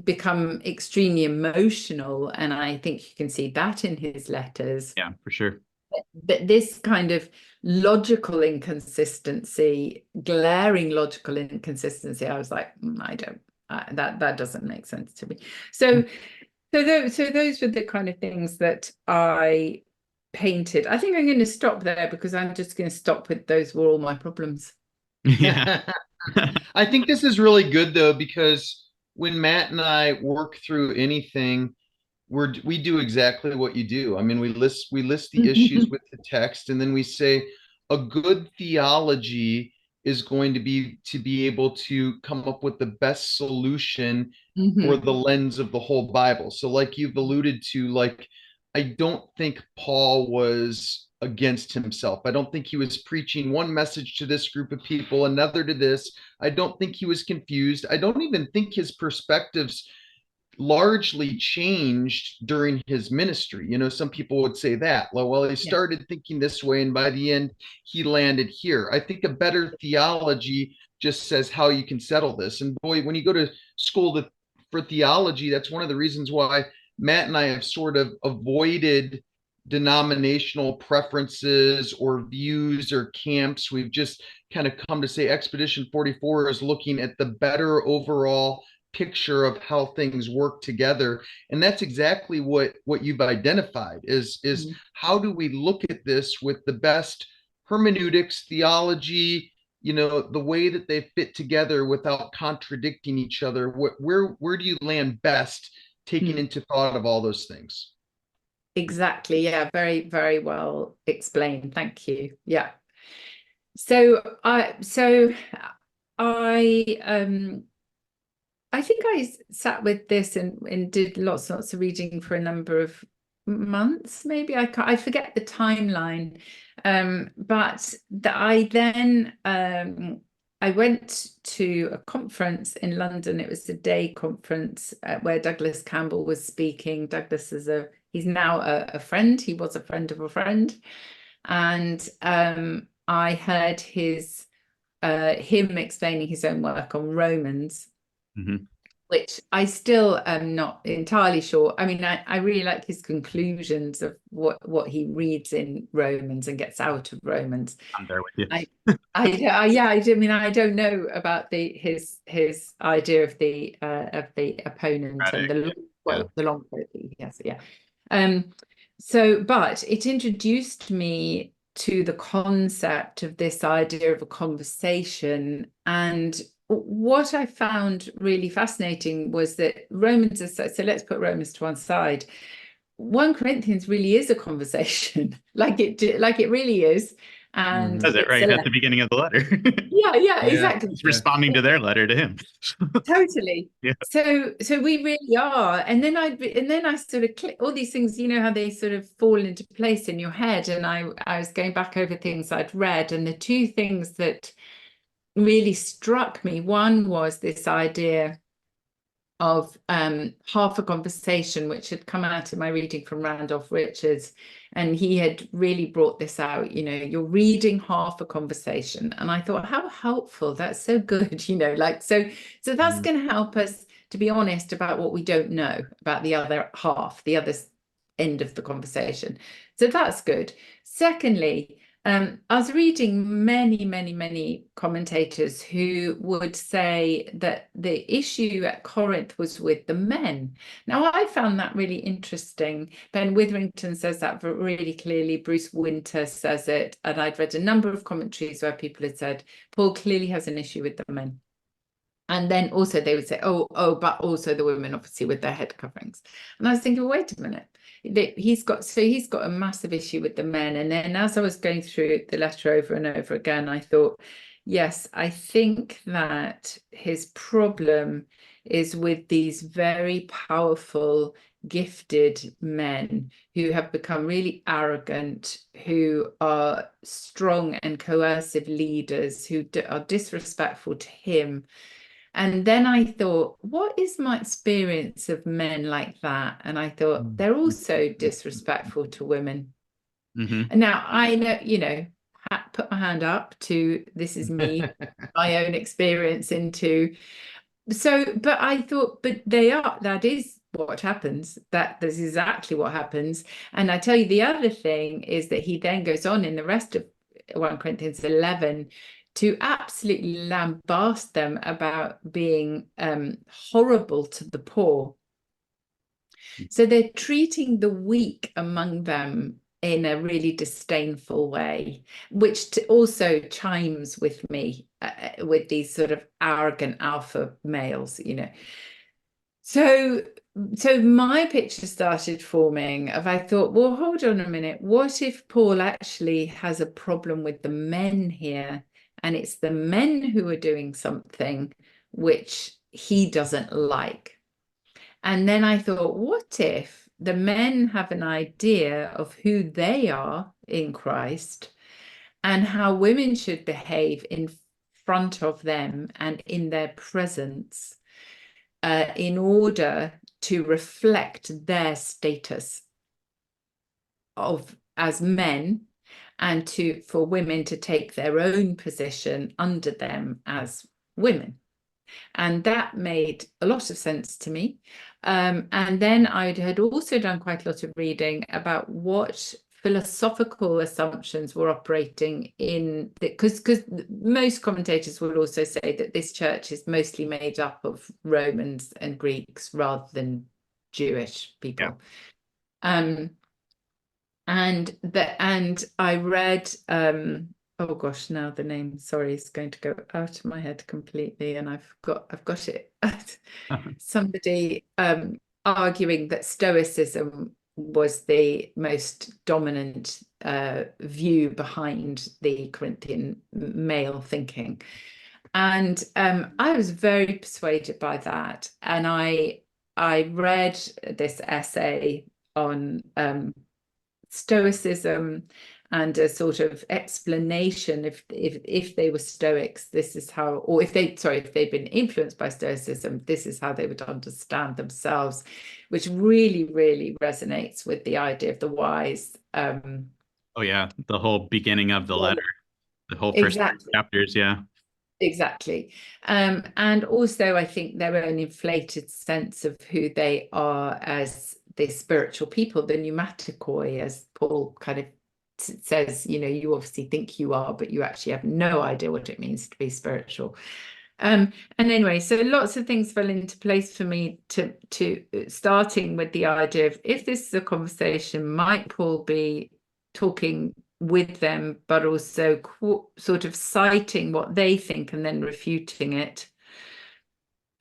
become extremely emotional, and I think you can see that in his letters. Yeah, for sure. But this kind of logical inconsistency, glaring logical inconsistency, I was like, I don't, that doesn't make sense to me. So those were the kind of things that I painted. I think I'm going to stop there, because I'm just going to stop with those were all my problems. Yeah. I think this is really good though, because when Matt and I work through anything, we do exactly what you do. I mean, we list the issues with the text, and then we say a good theology is going to be able to come up with the best solution for the lens of the whole Bible. So like you've alluded to, like, I don't think Paul was against himself. I don't think he was preaching one message to this group of people, another to this. I don't think he was confused. I don't even think his perspectives largely changed during his ministry. You know, some people would say that, well, he started thinking this way, and by the end, he landed here. I think a better theology just says how you can settle this. And boy, when you go to school for theology, that's one of the reasons why Matt and I have sort of avoided denominational preferences or views or camps. We've just kind of come to say Expedition 44 is looking at the better overall picture of how things work together. And that's exactly what you've identified is how do we look at this with the best hermeneutics, theology, you know, the way that they fit together without contradicting each other. Where do you land best, taking into thought of all those things? Exactly. Yeah. Very, very well explained. Thank you. Yeah. So I think I sat with this and did lots and lots of reading for a number of months, maybe. I forget the timeline, but I then I went to a conference in London. It was a day conference where Douglas Campbell was speaking. Douglas is he's now a friend. He was a friend of a friend, and I heard him explaining his own work on Romans. Which I still am not entirely sure. I mean, I really like his conclusions of what he reads in Romans and gets out of Romans. I'm there with you. I mean, I don't know about his idea of the opponent and the long quote. Yes, yeah. But it introduced me to the concept of this idea of a conversation. And what I found really fascinating was that Romans is so let's put Romans to one side. 1 Corinthians really is a conversation, like it really is. And does it right at the beginning of the letter. yeah, exactly. He's responding to their letter to him. Totally. Yeah. So we really are. And then I sort of click all these things, you know, how they sort of fall into place in your head. And I was going back over things I'd read, and the 2 things that really struck me, one was this idea of half a conversation, which had come out in my reading from Randolph Richards, and he had really brought this out. You know, you're reading half a conversation, and I thought, how helpful, that's so good. You know, like so that's going to help us to be honest about what we don't know about the other half, the other end of the conversation. So that's good. Secondly, I was reading many commentators who would say that the issue at Corinth was with the men. Now, I found that really interesting. Ben Witherington says that really clearly. Bruce Winter says it. And I'd read a number of commentaries where people had said, Paul clearly has an issue with the men. And then also they would say, oh, but also the women, obviously, with their head coverings. And I was thinking, wait a minute. He's got a massive issue with the men. And then as I was going through the letter over and over again, I thought, yes, I think that his problem is with these very powerful, gifted men who have become really arrogant, who are strong and coercive leaders, who are disrespectful to him. And then I thought, what is my experience of men like that? And I thought, they're also disrespectful to women. And now I know, you know, put my hand up to, this is me, my own experience into, but I thought, but that is what happens. That is exactly what happens. And I tell you, the other thing is that he then goes on in the rest of 1 Corinthians 11 to absolutely lambast them about being horrible to the poor. So they're treating the weak among them in a really disdainful way, which also chimes with me, with these sort of arrogant alpha males, you know. So my picture started forming of, I thought, well, hold on a minute. What if Paul actually has a problem with the men here, and it's the men who are doing something which he doesn't like? And then I thought, what if the men have an idea of who they are in Christ and how women should behave in front of them and in their presence, in order to reflect their status as men, and for women to take their own position under them as women. And that made a lot of sense to me. And then I had also done quite a lot of reading about what philosophical assumptions were operating in, because most commentators will also say that this church is mostly made up of Romans and Greeks rather than Jewish people. Yeah. And I read, oh gosh, now the name, sorry, is going to go out of my head completely, and I've got it. Somebody arguing that Stoicism was the most dominant view behind the Corinthian male thinking. And I was very persuaded by that. And I read this essay on Stoicism and a sort of explanation, if they were Stoics, this is how, or if they'd been influenced by Stoicism, this is how they would understand themselves, which really, really resonates with the idea of the wise. Oh yeah, the whole beginning of the letter, the whole first chapters, yeah. Exactly. And also I think their own inflated sense of who they are as the spiritual people, the pneumatikoi, as Paul kind of says, you know, you obviously think you are, but you actually have no idea what it means to be spiritual. And anyway, so lots of things fell into place for me, to starting with the idea of, if this is a conversation, might Paul be talking with them, but also sort of citing what they think and then refuting it,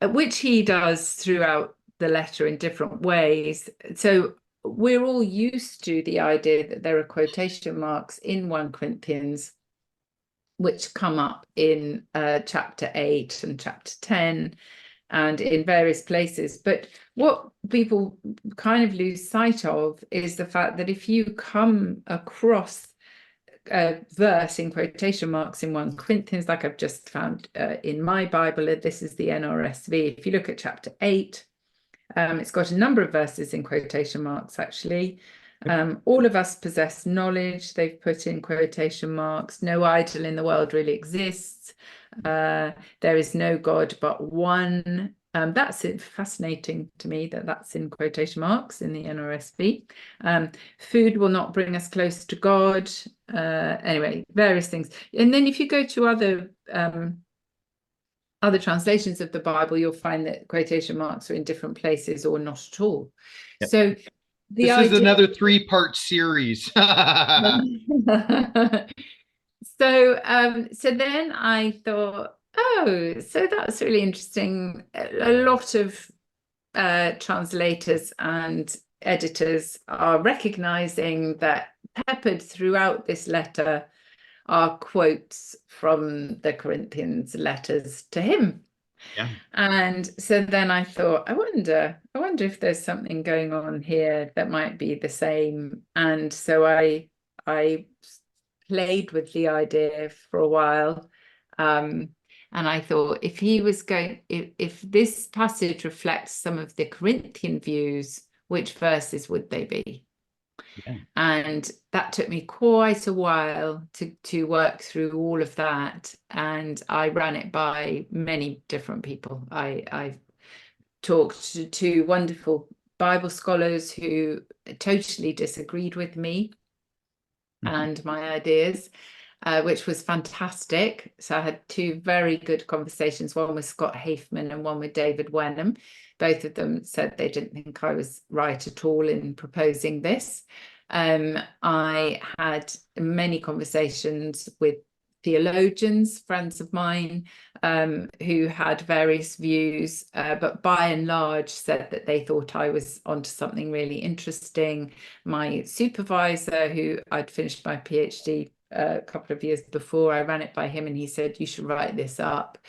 which he does throughout the letter in different ways. So we're all used to the idea that there are quotation marks in 1 Corinthians which come up in chapter 8 and chapter 10 and in various places. But what people kind of lose sight of is the fact that if you come across a verse in quotation marks in 1 Corinthians, like I've just found in my Bible, this is the NRSV. If you look at chapter 8, it's got a number of verses in quotation marks, actually. All of us possess knowledge, they've put in quotation marks. No idol in the world really exists. There is no God but one. That's fascinating to me that that's in quotation marks in the NRSV. Food will not bring us close to God. Anyway, various things. And then if you go to other translations of the Bible, you'll find that quotation marks are in different places or not at all. Yep. So this is another 3-part series. So then I thought, oh, so that's really interesting. A lot of translators and editors are recognizing that peppered throughout this letter are quotes from the Corinthians letters to him. Yeah. And so then I thought, I wonder if there's something going on here that might be the same. And so I played with the idea for a while. And I thought, if this passage reflects some of the Corinthian views, which verses would they be? Yeah. And that took me quite a while to work through all of that. And I ran it by many different people. I talked to wonderful Bible scholars who totally disagreed with me and my ideas, which was fantastic. So I had two very good conversations, one with Scott Hafeman and one with David Wenham. Both of them said they didn't think I was right at all in proposing this. I had many conversations with theologians, friends of mine, who had various views, but by and large said that they thought I was onto something really interesting. My supervisor, who I'd finished my PhD a couple of years before, I ran it by him and he said, you should write this up.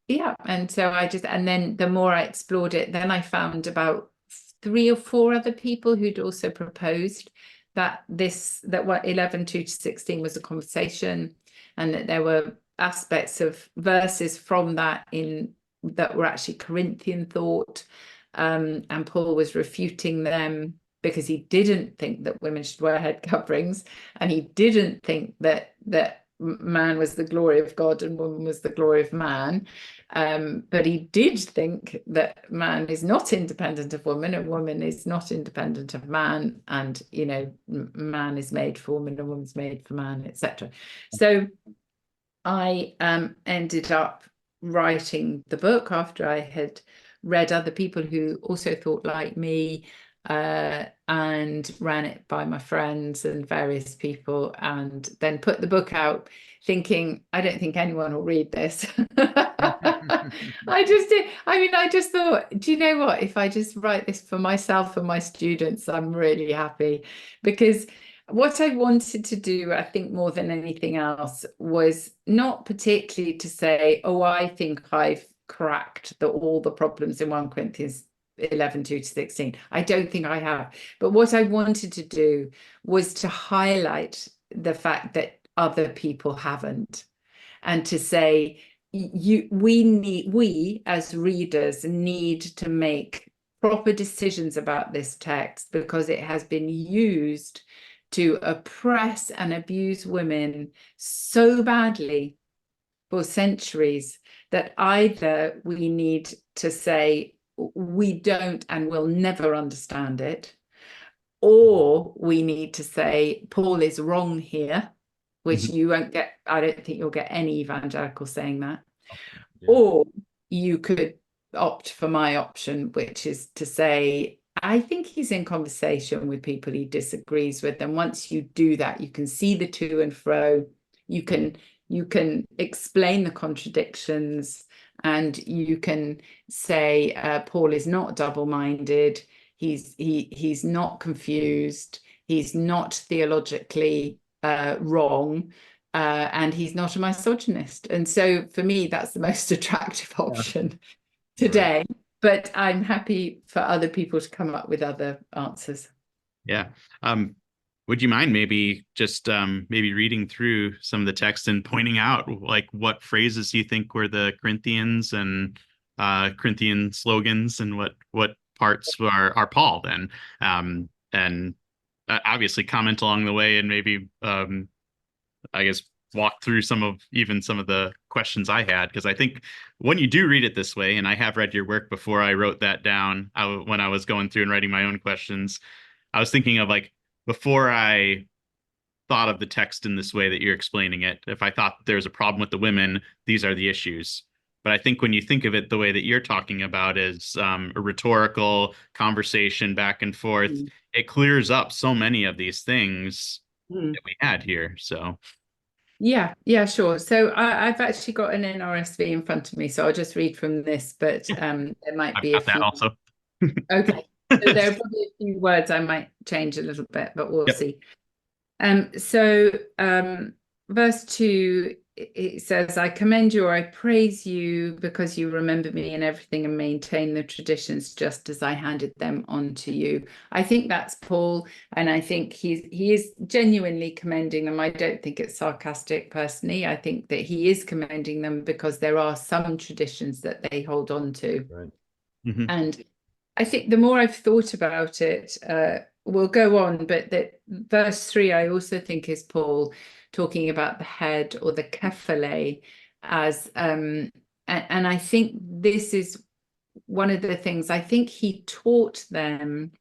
Yeah, and so and then the more I explored it, then I found about 3 or 4 other people who'd also proposed that what 11:2-16 was a conversation, and that there were aspects of verses from that that were actually Corinthian thought, and Paul was refuting them because he didn't think that women should wear head coverings, and he didn't think that man was the glory of God and woman was the glory of man. But he did think that man is not independent of woman and woman is not independent of man, and man is made for woman and woman's made for man, etc. So I ended up writing the book after I had read other people who also thought like me, and ran it by my friends and various people, and then put the book out thinking, I don't think anyone will read this. I just did. I mean, I just thought, do you know what? If I just write this for myself and my students, I'm really happy, because what I wanted to do, I think more than anything else, was not particularly to say, oh, I think I've cracked all the problems in 1 Corinthians 11:2-16. I don't think I have. But what I wanted to do was to highlight the fact that other people haven't, and to say, we as readers need to make proper decisions about this text, because it has been used to oppress and abuse women so badly for centuries that either we need to say we don't and will never understand it, or we need to say Paul is wrong here, which you won't get. I don't think you'll get any evangelical saying that. Yeah. Or you could opt for my option, which is to say, I think he's in conversation with people he disagrees with. And once you do that, you can see the to and fro. You can explain the contradictions, and you can say Paul is not double-minded. He's not confused. He's not theologically wrong, and he's not a misogynist. And so for me, that's the most attractive option today. Right. But I'm happy for other people to come up with other answers. Yeah. Would you mind maybe just maybe reading through some of the text and pointing out like what phrases you think were the Corinthians and Corinthian slogans, and what parts are Paul then? And obviously comment along the way, and maybe I guess walk through some of the questions I had, because I think when you do read it this way, and I have read your work before I wrote that down, when I was going through and writing my own questions, I was thinking of like, before I thought of the text in this way that you're explaining it, if I thought there's a problem with the women, these are the issues. But I think when you think of it the way that you're talking about is a rhetorical conversation back and forth, it clears up so many of these things that we had here. So yeah, sure. So I've actually got an NRSV in front of me, so I'll just read from this, but there might be a few. That also. Okay. So there are probably a few words I might change a little bit, but we'll see. So verse 2, it says, I commend you, or I praise you, because you remember me in everything and maintain the traditions just as I handed them on to you. I think that's Paul, and I think he is genuinely commending them. I don't think it's sarcastic personally. I think that he is commending them because there are some traditions that they hold on to. Right. And I think the more I've thought about it, we'll go on, but that verse 3, I also think is Paul talking about the head or the kephale as, and I think this is one of the things, I think he taught them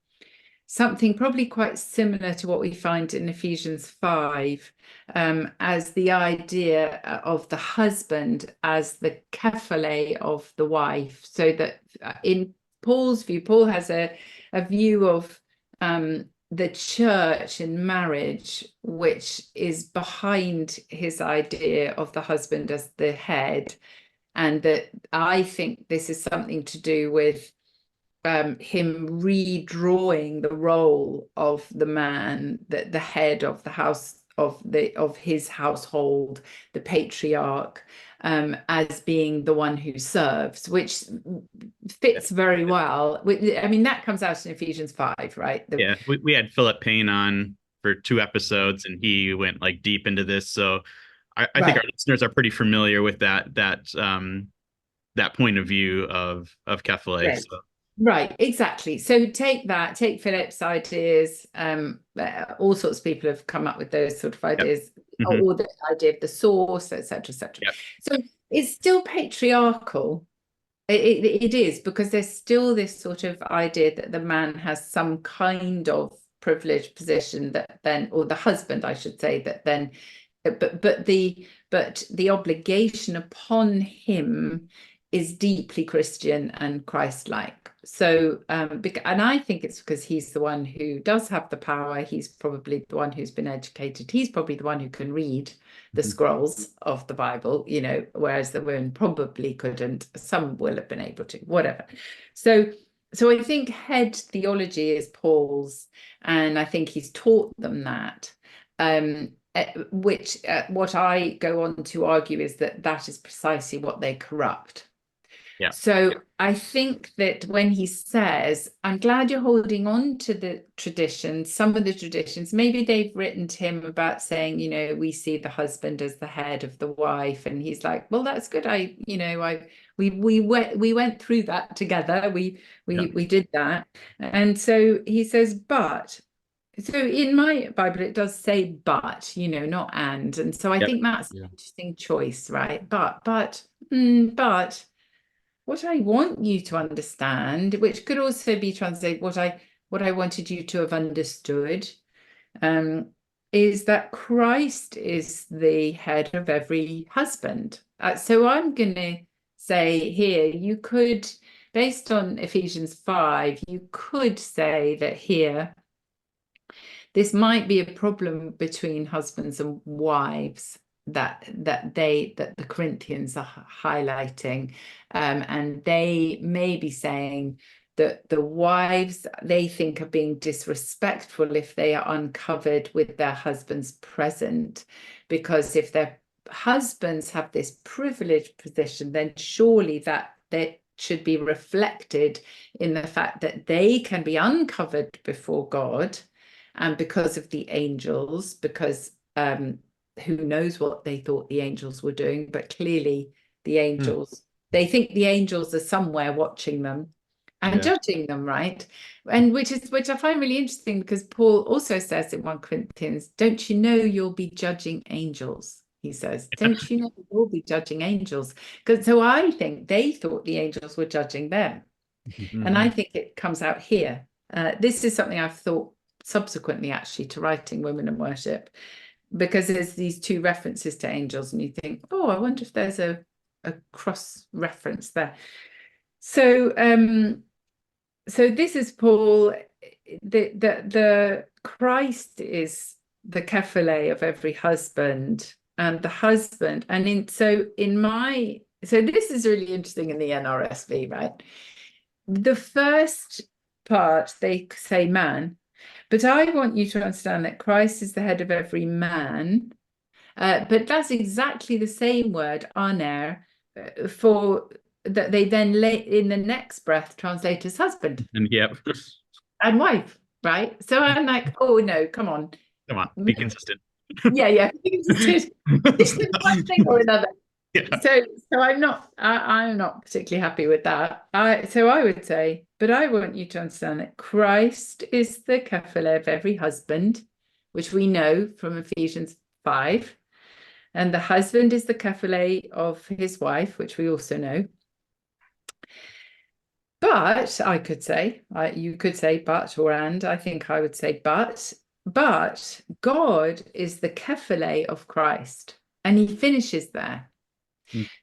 something probably quite similar to what we find in Ephesians 5, as the idea of the husband as the kephale of the wife. So that in Paul's view, Paul has a view of the church in marriage, which is behind his idea of the husband as the head. And that I think this is something to do with him redrawing the role of the man, the head of the house of his household, the patriarch, as being the one who serves, which fits very well. I mean, that comes out in Ephesians 5, right? Yeah, we had Philip Payne on for 2 episodes, and he went like deep into this. So I think our listeners are pretty familiar with that point of view of kephale. Right. So. Right, exactly. So take Philip's ideas. All sorts of people have come up with those sort of ideas, Yep. Mm-hmm. or the idea of the source, etc., etc. Yep. So it's still patriarchal. It is, because there's still this sort of idea that the man has some kind of privileged position that then, or the husband, I should say, that then, but the obligation upon him is deeply Christian and Christ-like. So, and I think it's because he's the one who does have the power. He's probably the one who's been educated. He's probably the one who can read the scrolls of the Bible, whereas the women probably couldn't. Some will have been able to, whatever. So I think head theology is Paul's, and I think he's taught them that. Which what I go on to argue is that is precisely what they corrupt. Yeah. So I think that when he says, I'm glad you're holding on to the traditions, some of the traditions, maybe they've written to him about saying, we see the husband as the head of the wife. And he's like, well, that's good. We went through that together. We did that. And so he says, but. So in my Bible, it does say but, not and. And so I think that's an interesting choice, right? But what I want you to understand, which could also be translated, what I wanted you to have understood, is that Christ is the head of every husband. So I'm going to say here, you could, based on Ephesians 5, you could say that here, this might be a problem between husbands and wives that the Corinthians are highlighting, and they may be saying that the wives, they think, are being disrespectful if they are uncovered with their husbands present, because if their husbands have this privileged position, then surely that should be reflected in the fact that they can be uncovered before God, and because of the angels, because who knows what they thought the angels were doing, but clearly the angels, they think the angels are somewhere watching them and judging them, right? And which I find really interesting, because Paul also says in 1 Corinthians, don't you know you'll be judging angels? He says, don't you know you'll be judging angels? So I think they thought the angels were judging them. And I think it comes out here. This is something I've thought subsequently, actually, to writing Women in Worship, because there's these 2 references to angels, and you think, oh, I wonder if there's a cross reference there. So this is Paul. The Christ is the kephale of every husband, and the husband, and so this is really interesting in the NRSV, right? The first part, they say man, but I want you to understand that Christ is the head of every man, but that's exactly the same word, aner, for that they then in the next breath translate as husband and wife, right? So I'm like, oh no, come on, be consistent. Yeah, be consistent. This is one thing or another. Yeah. So I'm not particularly happy with that. So I would say, but I want you to understand that Christ is the kephilah of every husband, which we know from Ephesians 5, and the husband is the kephilah of his wife, which we also know. But I could say, you could say but or and, I think I would say but God is the kephilah of Christ, and he finishes there.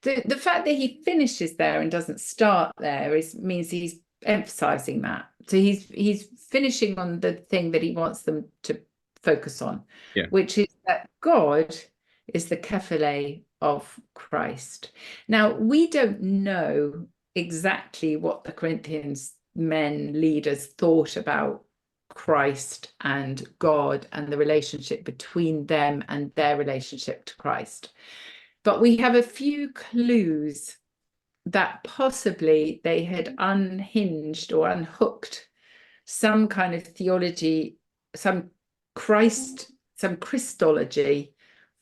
The fact that he finishes there and doesn't start there means he's emphasizing that. So he's finishing on the thing that he wants them to focus on, which is that God is the kephilah of Christ. Now, we don't know exactly what the Corinthians men leaders thought about Christ and God and the relationship between them and their relationship to Christ. But we have a few clues that possibly they had unhinged or unhooked some kind of theology, some Christology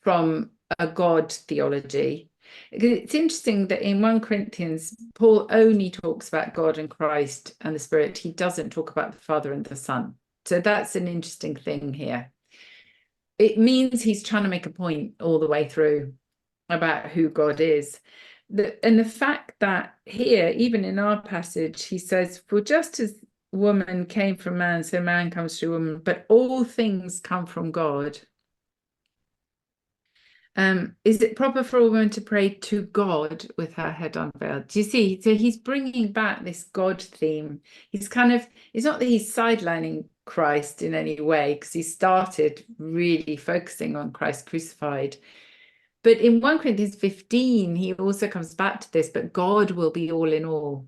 from a God theology. It's interesting that in 1 Corinthians, Paul only talks about God and Christ and the Spirit. He doesn't talk about the Father and the Son. So that's an interesting thing here. It means he's trying to make a point all the way through about who God is. And the fact that here, even in our passage, he says, for just as woman came from man, so man comes through woman, but all things come from God. Is it proper for a woman to pray to God with her head unveiled? Do you see? So he's bringing back this God theme. It's not that he's sidelining Christ in any way, because he started really focusing on Christ crucified. But in 1 Corinthians 15, he also comes back to this, but God will be all in all.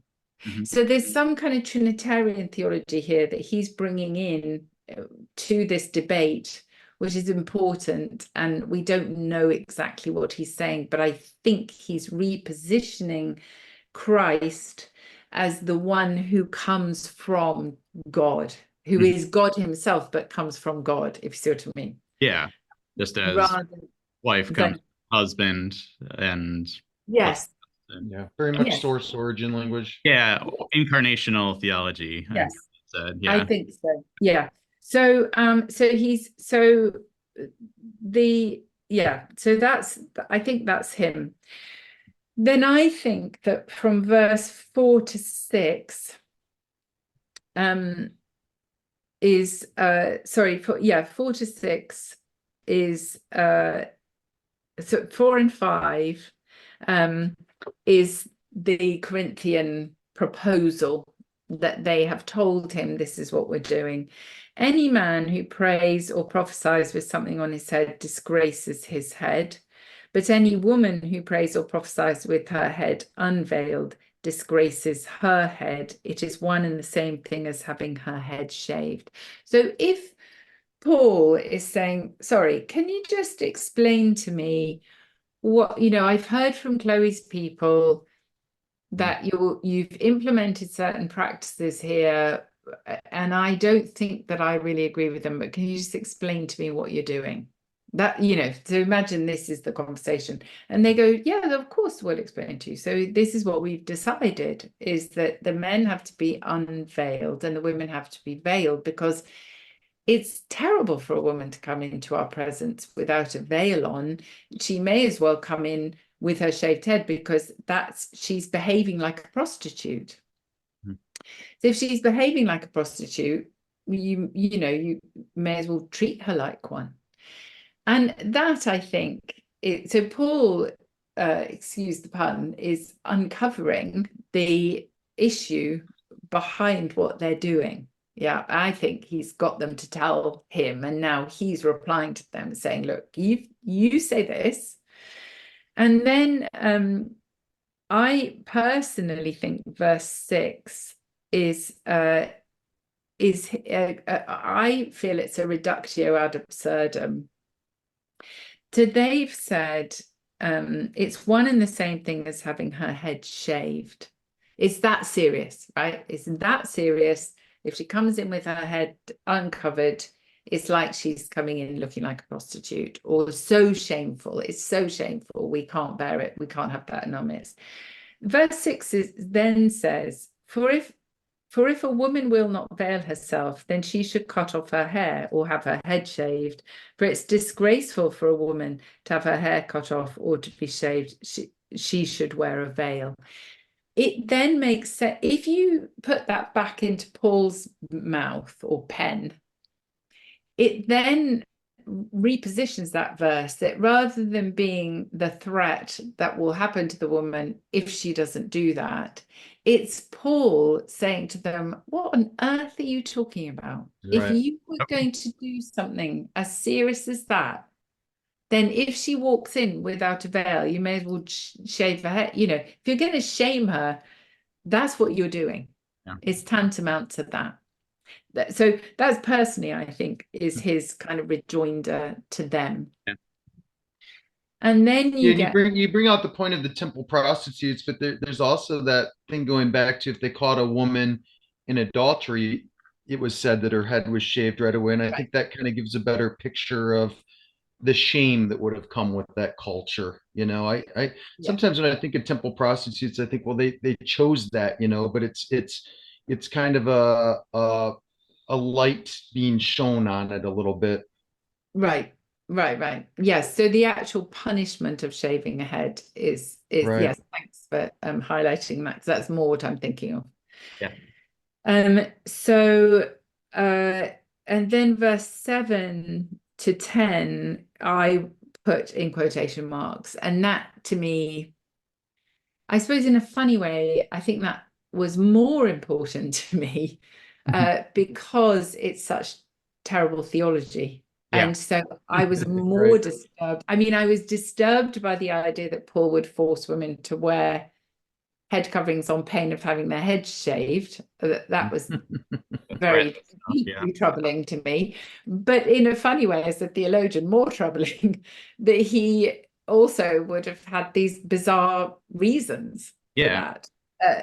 So there's some kind of Trinitarian theology here that he's bringing in to this debate, which is important. And we don't know exactly what he's saying, but I think he's repositioning Christ as the one who comes from God, who is God himself, but comes from God, if you see what I mean. Yeah, just as wife comes husband and yes, very much source origin language. Yeah, incarnational theology. Yes, I think so. Yeah. So so that's, I think that's him. Then I think that from verse 4 to 6 is 4 to 6 is so 4 and 5 is the Corinthian proposal that they have told him, this is what we're doing. Any man who prays or prophesies with something on his head disgraces his head, but any woman who prays or prophesies with her head unveiled disgraces her head. It is one and the same thing as having her head shaved. So if Paul is saying, sorry, can you just explain to me what, I've heard from Chloe's people that you've implemented certain practices here, and I don't think that I really agree with them, but can you just explain to me what you're doing? That, so imagine this is the conversation, and they go, yeah, of course we'll explain to you. So this is what we've decided, is that the men have to be unveiled and the women have to be veiled, because it's terrible for a woman to come into our presence without a veil on. She may as well come in with her shaved head, because she's behaving like a prostitute. So if she's behaving like a prostitute, you may as well treat her like one. And that, I think, so Paul, excuse the pun, is uncovering the issue behind what they're doing. Yeah, I think he's got them to tell him, and now he's replying to them saying, look, you say this. And then I personally think verse 6 I feel it's a reductio ad absurdum. So they've said it's one and the same thing as having her head shaved. It's that serious, right? It's that serious. If she comes in with her head uncovered, It's like she's coming in looking like a prostitute, or so shameful. It's so shameful. We can't bear it. We can't have that in our midst. Verse 6 then says, For if a woman will not veil herself, then she should cut off her hair or have her head shaved. For it's disgraceful for a woman to have her hair cut off or to be shaved. She should wear a veil. It then makes sense. If you put that back into Paul's mouth or pen, it then repositions that verse, that rather than being the threat that will happen to the woman if she doesn't do that, it's Paul saying to them, what on earth are you talking about? Right. If you were going to do something as serious as that, then if she walks in without a veil, you may as well shave her head. You know, if you're going to shame her, that's what you're doing. Yeah. It's tantamount to that. So that's personally, I think, is his kind of rejoinder to them. Yeah. And then you bring out the point of the temple prostitutes, but there's also that thing going back to if they caught a woman in adultery, it was said that her head was shaved right away. And I think that kind of gives a better picture of the shame that would have come with that culture. You know, I sometimes when I think of temple prostitutes, I think, well, they chose that, you know, but it's kind of a light being shown on it a little bit. Right. Yes. So the actual punishment of shaving a head is right. Yes. Thanks for highlighting that, because that's more what I'm thinking of. Yeah. So and then verse 7 to 10, I put in quotation marks, and that to me, I suppose in a funny way, I think that was more important to me because it's such terrible theology. Yeah. And so I was more disturbed. I mean, I was disturbed by the idea that Paul would force women to wear head coverings on pain of having their heads shaved. That was very deeply troubling to me. But in a funny way, as a theologian, more troubling that he also would have had these bizarre reasons for that.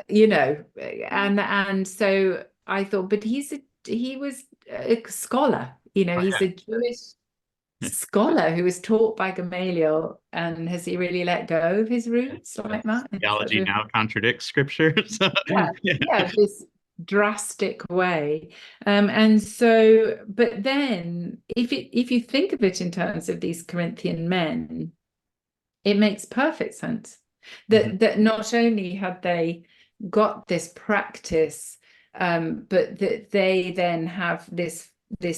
You know, and so I thought, but he was a scholar, you know, he's a Jewish scholar who was taught by Gamaliel, and has he really let go of his roots like that? Theology now contradicts scripture. So, this drastic way. And so, but then if you think of it in terms of these Corinthian men, it makes perfect sense that not only had they got this practice, but that they then have this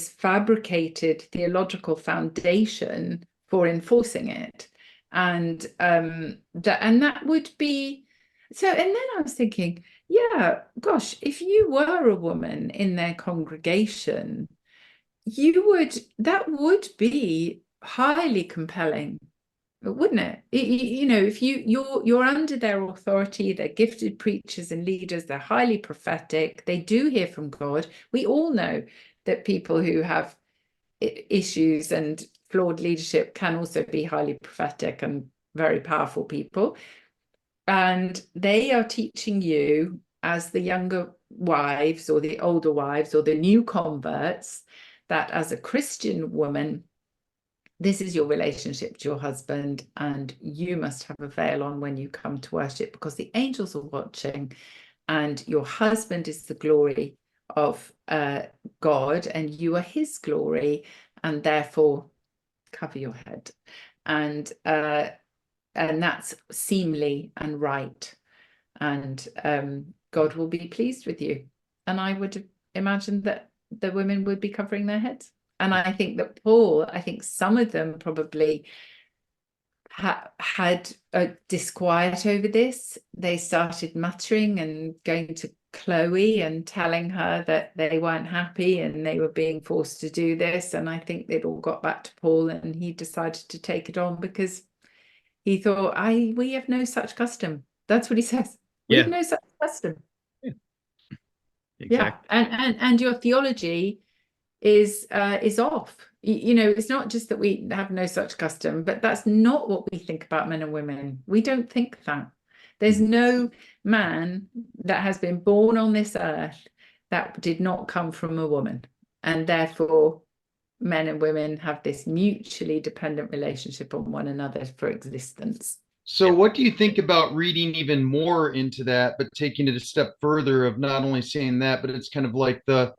fabricated theological foundation for enforcing it, and that would be so. And then I was thinking, yeah, gosh, if you were a woman in their congregation, that would be highly compelling, wouldn't it? You know, if you're under their authority, they're gifted preachers and leaders, they're highly prophetic, they do hear from God. We all know that people who have issues and flawed leadership can also be highly prophetic and very powerful people. And they are teaching you, as the younger wives or the older wives or the new converts, that as a Christian woman, this is your relationship to your husband, and you must have a veil on when you come to worship, because the angels are watching, and your husband is the glory of God, and you are his glory, and therefore cover your head. And that's seemly and right, and God will be pleased with you. And I would imagine that the women would be covering their heads. And I think that Paul, I think some of them probably had a disquiet over this. They started muttering and going to Chloe and telling her that they weren't happy and they were being forced to do this. And I think they'd all got back to Paul, and he decided to take it on because he thought, we have no such custom. That's what he says. We have no such custom. Yeah. Exactly. And your theology is off. You know, it's not just that we have no such custom, but that's not what we think about men and women. We don't think that. There's no man that has been born on this earth that did not come from a woman, and therefore men and women have this mutually dependent relationship on one another for existence. So what do you think about reading even more into that, but taking it a step further of not only saying that, but it's kind of like the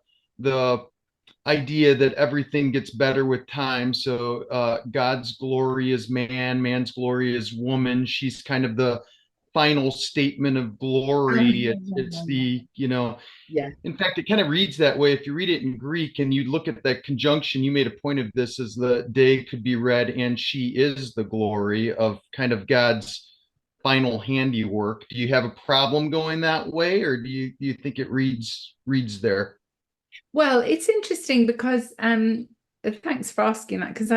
idea that everything gets better with time. So God's glory is man, man's glory is woman. She's kind of the final statement of glory. It's the, Yeah. in fact, it kind of reads that way. If you read it in Greek and you look at that conjunction, you made a point of this as the day could be read, and she is the glory of kind of God's final handiwork. Do you have a problem going that way, or do you think it reads there? Well, it's interesting because thanks for asking that, because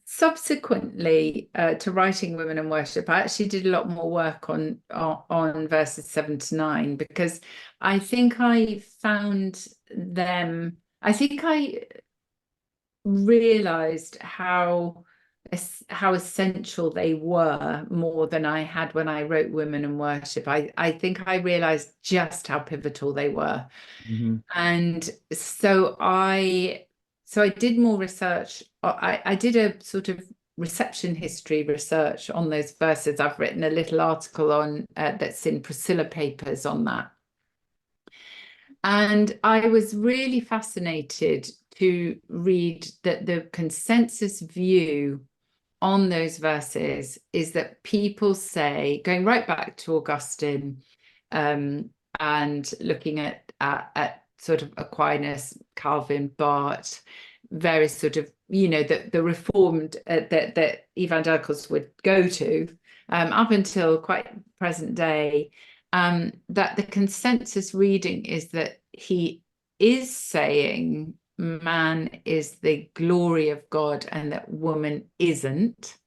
subsequently to writing Women in Worship, I actually did a lot more work on verses 7 to 9, because I think I found them, I think I realized how essential they were more than I had when I wrote Women in Worship. I think I realized just how pivotal they were. Mm-hmm. And so I did more research. I did a sort of reception history research on those verses. I've written a little article on that's in Priscilla Papers on that. And I was really fascinated to read that the consensus view on those verses is that people say, going right back to Augustine, and looking at sort of Aquinas, Calvin, Barth, various sort of, the reformed that evangelicals would go to, up until quite present day, that the consensus reading is that he is saying man is the glory of God and that woman isn't.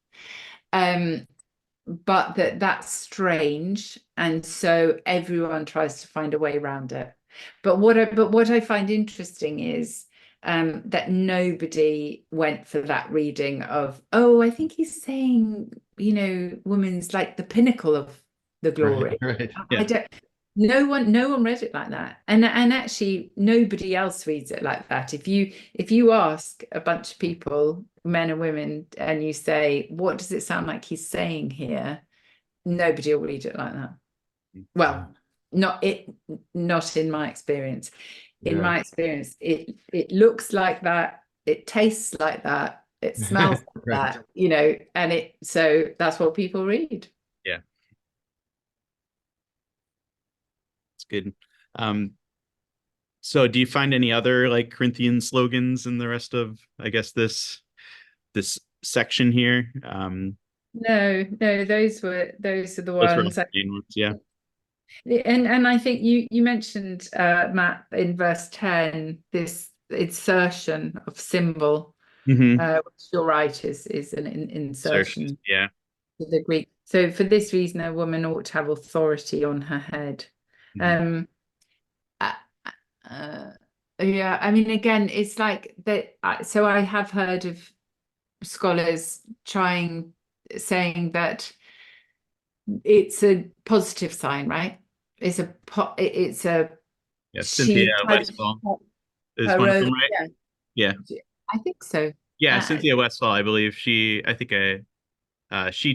But that's strange, and so everyone tries to find a way around it. But what I find interesting is that nobody went for that reading of, oh, I think he's saying, woman's like the pinnacle of the glory. Right. I don't. No one read it like that, and actually nobody else reads it like that. If you ask a bunch of people, men and women, and you say, what does it sound like he's saying here? Nobody will read it like that. Well, not in my experience. In my experience, it looks like that, it tastes like that, it smells like Right. that, and so that's what people read. Yeah. It's good. So do you find any other like Corinthian slogans in the rest of, I guess, this section here? No, those are the Those were ones. the main ones, yeah. And I think you mentioned, Matt, in verse 10, this insertion of symbol, which you're right is an insertion Yeah. to the Greek. So for this reason, a woman ought to have authority on her head. Yeah, I mean, again, it's like that. So I have heard of scholars saying that it's a positive sign, right? It's a Cynthia Westfall is one of them, right? Yeah. I think so. Yeah, Cynthia Westfall, I believe she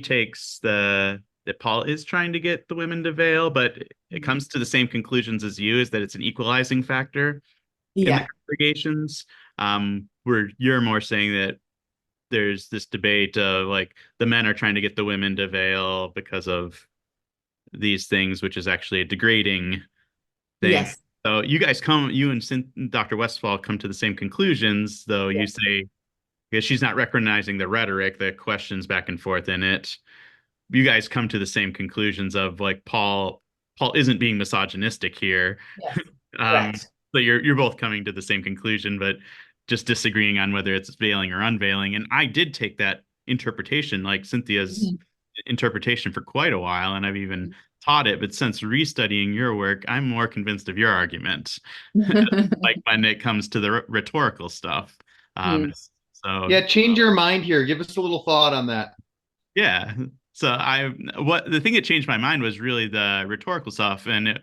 takes that Paul is trying to get the women to veil, but it comes to the same conclusions as you, is that it's an equalizing factor in the congregations. Where you're more saying that there's this debate of like the men are trying to get the women to veil because of these things, which is actually a degrading thing. Yes. So you and Dr. Westfall come to the same conclusions, though. You say, because she's not recognizing the rhetoric, the questions back and forth in it. You guys come to the same conclusions of like Paul isn't being misogynistic here. Yes. So you're both coming to the same conclusion, but just disagreeing on whether it's veiling or unveiling. And I did take that interpretation, like Cynthia's interpretation, for quite a while, and I've even taught it. But since restudying your work, I'm more convinced of your argument. Like when it comes to the rhetorical stuff. So yeah, change your mind here. Give us a little thought on that. Yeah. So the thing that changed my mind was really the rhetorical stuff, and it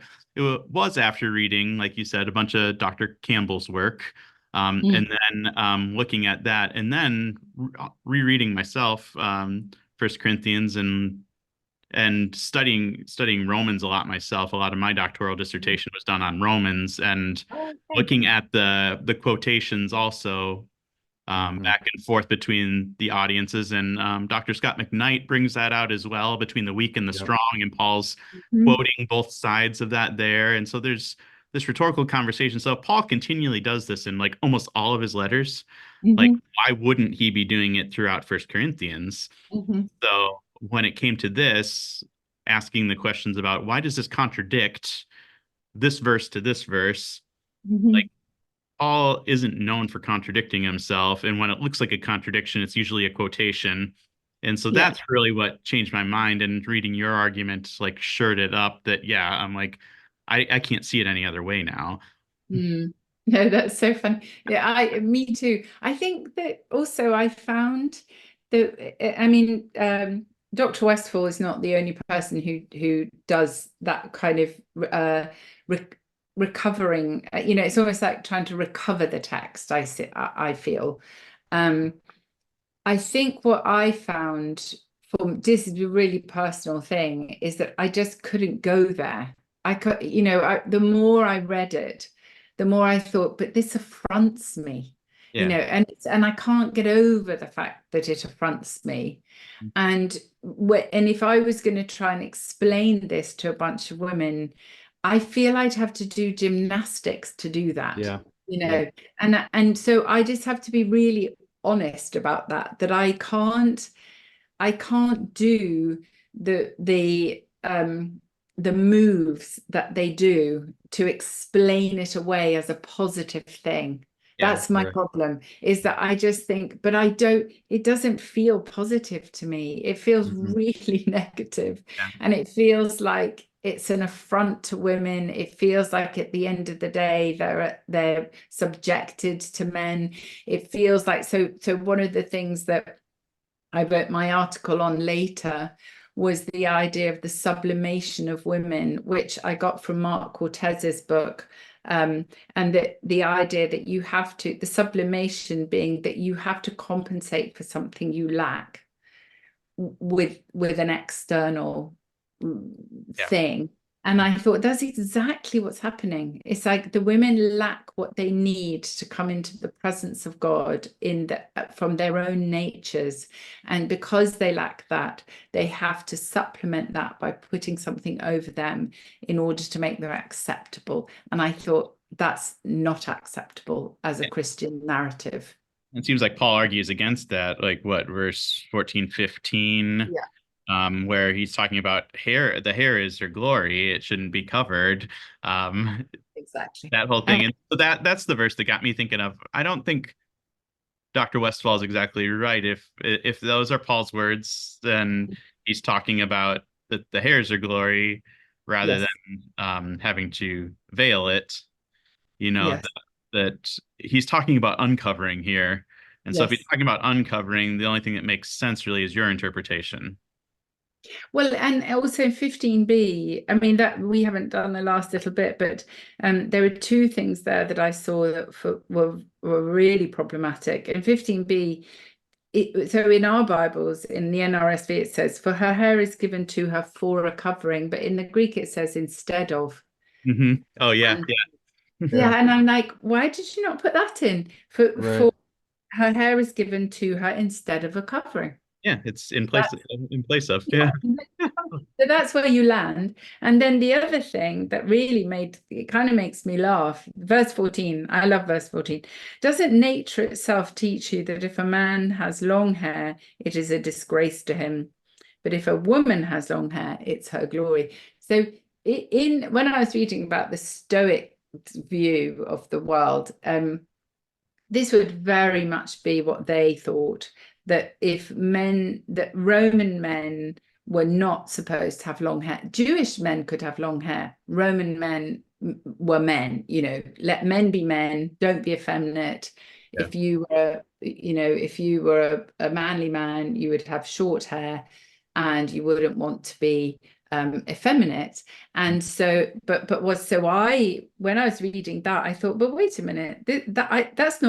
was after reading, like you said, a bunch of Dr. Campbell's work. And then looking at that, and then rereading myself, First Corinthians, and studying Romans a lot myself. A lot of my doctoral dissertation was done on Romans, and looking at the quotations also, back and forth between the audiences. And Dr. Scott McKnight brings that out as well, between the weak and the strong, and Paul's quoting both sides of that there. And so there's this rhetorical conversation. So Paul continually does this in like almost all of his letters. Like, why wouldn't he be doing it throughout First Corinthians? So when it came to this, asking the questions about why does this contradict this verse to this verse, like, Paul isn't known for contradicting himself. And when it looks like a contradiction, it's usually a quotation. And so that's really what changed my mind. And reading your argument, like, shored it up that, yeah, I'm like, I can't see it any other way now. No, that's so fun. Yeah, me too. I think that also I found that, I mean, Dr. Westphal is not the only person who does that kind of recovering. It's almost like trying to recover the text. I feel. I think what I found, this is a really personal thing, is that I just couldn't go there. I could, the more I read it, the more I thought, but this affronts me, and I can't get over the fact that it affronts me. And if I was going to try and explain this to a bunch of women, I feel I'd have to do gymnastics to do that. And so I just have to be really honest about that I can't do the moves that they do to explain it away as a positive thing. That's my problem, is that I just think, but it doesn't feel positive to me. It feels really negative. And it feels like it's an affront to women. It feels like at the end of the day, they're subjected to men. It feels like, so one of the things that I wrote my article on later was the idea of the sublimation of women, which I got from Mark Cortez's book. And the idea that you have to, the sublimation being that you have to compensate for something you lack with an external thing. And I thought that's exactly what's happening. It's like the women lack what they need to come into the presence of God from their own natures. And because they lack that, they have to supplement that by putting something over them in order to make them acceptable. And I thought that's not acceptable as a Christian narrative. It seems like Paul argues against that, like what, verse 14, 15? Where he's talking about hair. The hair is her glory. It shouldn't be covered. Exactly. That whole thing. And so that's the verse that got me thinking of. I don't think Dr. Westphal is exactly right. If those are Paul's words, then he's talking about the hair is her glory rather than having to veil it. That he's talking about uncovering here. And so if he's talking about uncovering, the only thing that makes sense really is your interpretation. Well, and also in 15b, I mean, that we haven't done the last little bit, but there were two things there that I saw that were really problematic. In 15b, so in our Bibles, in the NRSV, it says, "For her hair is given to her for a covering," but in the Greek, it says "instead of." Oh, yeah. And I'm like, why did you not put that in? For her hair is given to her instead of a covering. Yeah, it's in place of. So that's where you land. And then the other thing that really kind of makes me laugh, verse 14, I love verse 14. "Doesn't nature itself teach you that if a man has long hair, it is a disgrace to him? But if a woman has long hair, it's her glory." So when I was reading about the Stoic view of the world, this would very much be what they thought, that that Roman men were not supposed to have long hair. Jewish men could have long hair. Roman men were men, let men be men, don't be effeminate. Yeah. If you were a manly man, you would have short hair. and you wouldn't want to be effeminate. And so, when I was reading that, I thought, but wait a minute, that's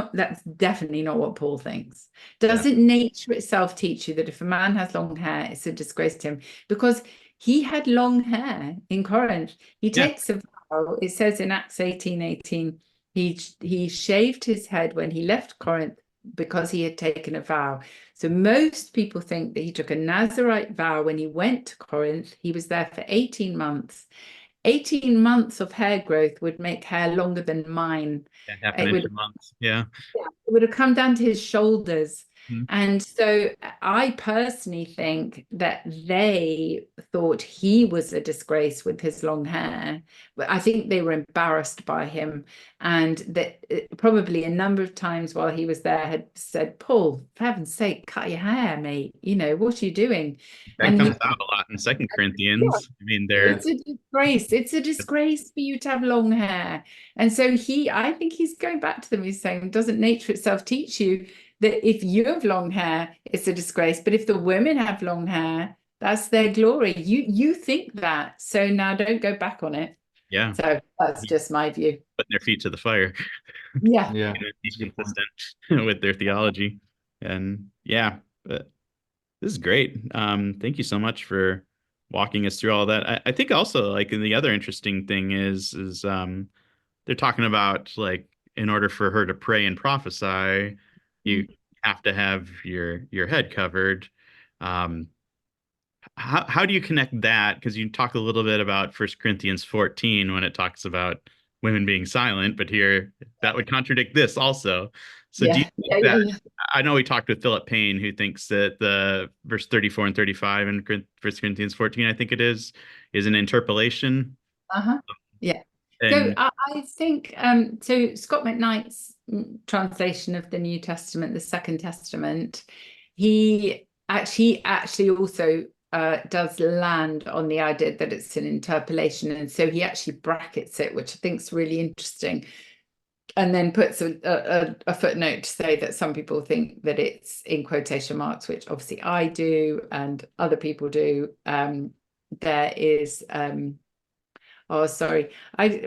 definitely not what Paul thinks. Doesn't nature itself teach you that if a man has long hair, it's a disgrace to him? Because he had long hair in Corinth. He takes a vow. It says in Acts 18:18, he shaved his head when he left Corinth because he had taken a vow. So most people think that he took a Nazirite vow when he went to Corinth. He was there for 18 months. 18 months of hair growth would make hair longer than mine. Half an inch a month. Yeah. It would have come down to his shoulders. Mm-hmm. And so I personally think that they thought he was a disgrace with his long hair. But I think they were embarrassed by him, and that probably a number of times while he was there had said, Paul, for heaven's sake, cut your hair, mate. You know, what are you doing? That comes out a lot in 2 Corinthians. I mean, it's a disgrace. It's a disgrace for you to have long hair. And so I think he's going back to them. He's saying, doesn't nature itself teach you that if you have long hair, it's a disgrace, but if the women have long hair, that's their glory. You think that, so now don't go back on it. Yeah. So that's just my view. Putting their feet to the fire. Yeah. Yeah. Be consistent with their theology. And but this is great. Thank you so much for walking us through all that. I think also, like, the other interesting thing is they're talking about, like, in order for her to pray and prophesy, you have to have your head covered. How do you connect that? Because you talk a little bit about 1 Corinthians 14 when it talks about women being silent, but here that would contradict this also. So do you think that, I know we talked with Philip Payne, who thinks that the verse 34 and 35 in 1 Corinthians 14, I think it is an interpolation. Yeah. So I think, so Scott McKnight's translation of the New Testament, the Second Testament, he actually also does land on the idea that it's an interpolation. And so he actually brackets it, which I think is really interesting. And then puts a footnote to say that some people think that it's in quotation marks, which obviously I do and other people do. There is... oh, sorry.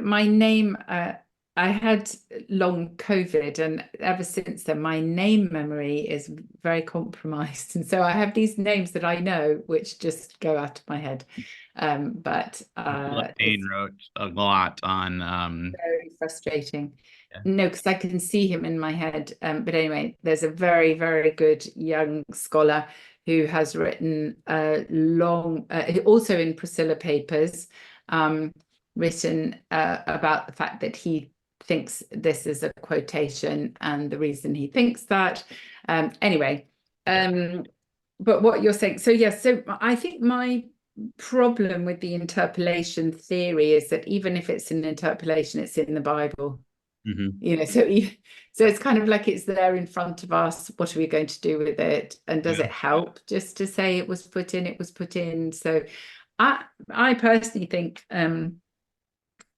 My name, I had long COVID, and ever since then, my name memory is very compromised. And so I have these names that I know, which just go out of my head. But Payne wrote a lot on... very frustrating. No, because I can see him in my head. But anyway, there's a very, very good young scholar who has written also in Priscilla Papers, written about the fact that he thinks this is a quotation and the reason he thinks that. Anyway, but what you're saying, so yes, so I think my problem with the interpolation theory is that even if it's an interpolation, it's in the Bible. You know, so it's kind of like it's there in front of us. What are we going to do with it? And does it help just to say it was put in, it was put in? So I personally think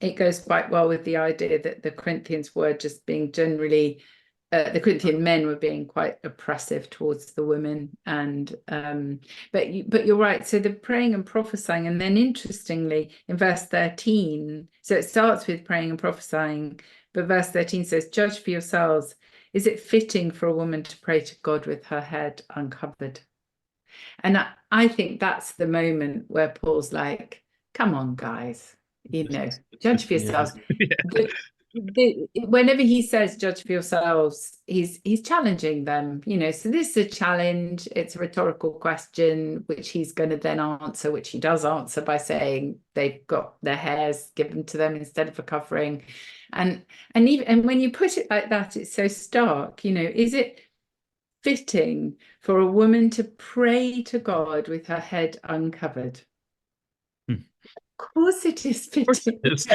it goes quite well with the idea that the Corinthians were just being generally, the Corinthian men were being quite oppressive towards the women. And but you're right. So the praying and prophesying, and then interestingly in verse 13, so it starts with praying and prophesying, but verse 13 says, "Judge for yourselves. Is it fitting for a woman to pray to God with her head uncovered?" And I think that's the moment where Paul's like, come on, guys, you know, judge for yourselves. Whenever he says judge for yourselves, he's challenging them, you know. So this is a challenge. It's a rhetorical question, which he's going to then answer, which he does answer by saying they've got their hairs given to them instead of a covering. And when you put it like that, it's so stark, you know. Is it fitting for a woman to pray to God with her head uncovered? Of course it is fitting. It's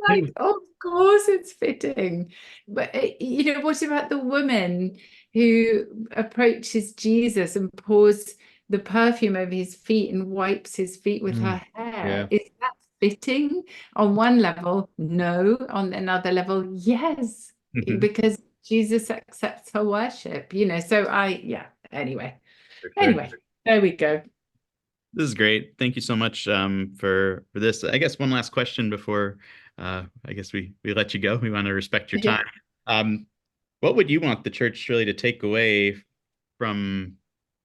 like, of course it's fitting. But you know, what about the woman who approaches Jesus and pours the perfume over his feet and wipes his feet with her hair? Is that fitting? On one level, no. On another level, yes. Because Jesus accepts her worship, you know. So anyway, there we go. This is great. Thank you so much for this. I guess one last question before I guess we let you go. We want to respect your time. Um, what would you want the church really to take away from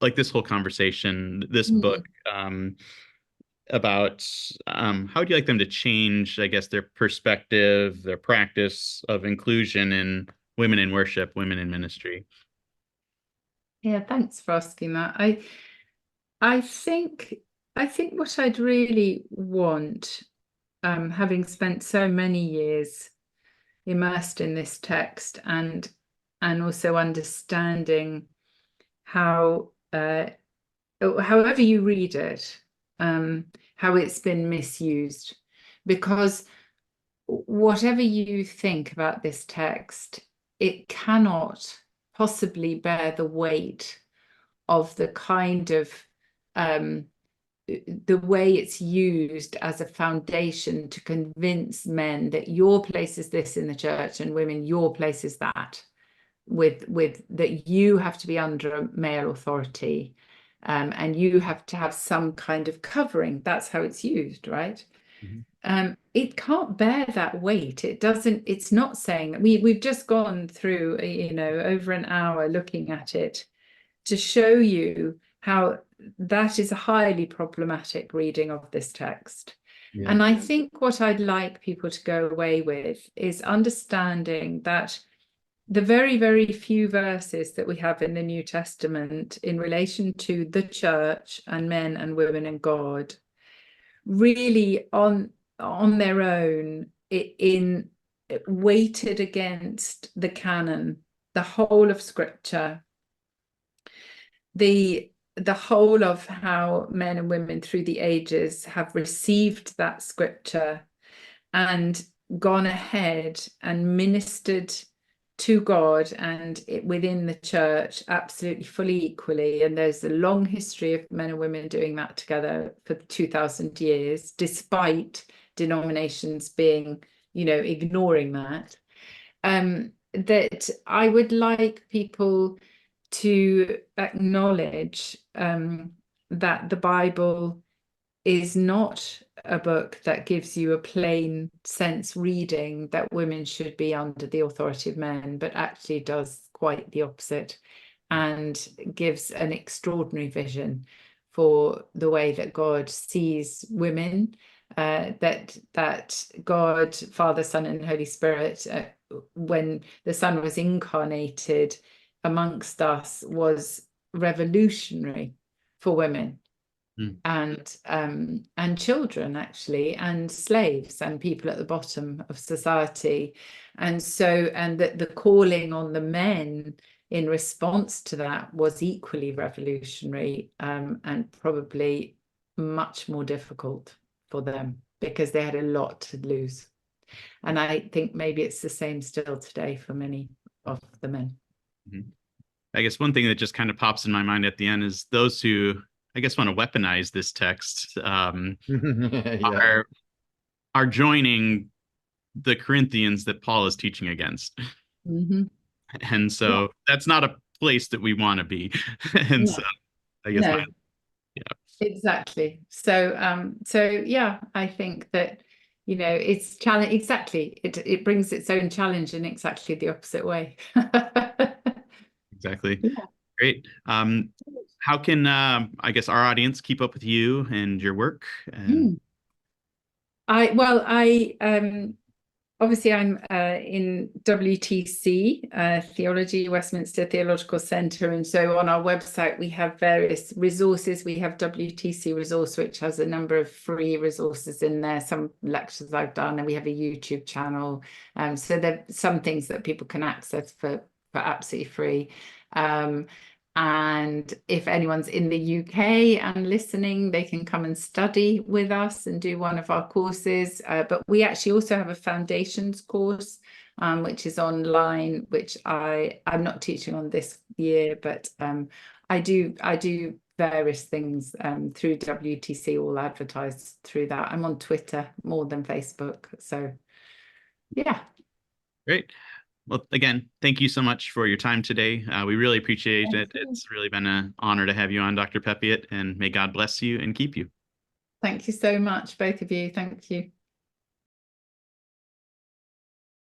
like this whole conversation, this book, about how would you like them to change, I guess, their perspective, their practice of inclusion in women in worship, women in ministry? Yeah, thanks for asking that. I think what I'd really want, having spent so many years immersed in this text and also understanding how however you read it, how it's been misused, because whatever you think about this text, it cannot possibly bear the weight of the kind of the way it's used as a foundation to convince men that your place is this in the church and women, your place is that, with that you have to be under a male authority, and you have to have some kind of covering. That's how it's used, right? It can't bear that weight. It doesn't. It's not saying that we've just gone through, over an hour looking at it to show you how that is a highly problematic reading of this text. Yeah. And I think what I'd like people to go away with is understanding that the very, very few verses that we have in the New Testament in relation to the church and men and women and God, really on their own, in weighted against the canon, the whole of Scripture, the whole of how men and women through the ages have received that Scripture and gone ahead and ministered to God and within the church absolutely fully equally. And there's a long history of men and women doing that together for 2,000 years, despite denominations being, ignoring that. That I would like people to acknowledge that the Bible is not a book that gives you a plain sense reading that women should be under the authority of men, but actually does quite the opposite and gives an extraordinary vision for the way that God sees women, that God, Father, Son, and Holy Spirit, when the Son was incarnated amongst us, was revolutionary for women. And children, actually, and slaves and people at the bottom of society. And that the calling on the men in response to that was equally revolutionary, and probably much more difficult for them because they had a lot to lose. And I think maybe it's the same still today for many of the men. I guess one thing that just kind of pops in my mind at the end is those who, I guess, want to weaponize this text are joining the Corinthians that Paul is teaching against. And so that's not a place that we want to be. And so I guess exactly. So yeah, I think that it's challenge exactly. It brings its own challenge in exactly the opposite way. Exactly. Great. How can I guess our audience keep up with you and your work? And Obviously I'm in WTC Theology, Westminster Theological Centre, and so on our website we have various resources. We have WTC Resource, which has a number of free resources in there, some lectures I've done, and we have a YouTube channel. So there are some things that people can access for absolutely free. And if anyone's in the UK and listening, they can come and study with us and do one of our courses. But we actually also have a foundations course, which is online, which I'm not teaching on this year, but I do various things through WTC, all advertised through that. I'm on Twitter more than Facebook. So yeah. Great. Well, again, thank you so much for your time today. We really appreciate Thank it. you. It's really been an honor to have you on, Dr. Peppiatt, and may God bless you and keep you. Thank you so much, both of you. Thank you.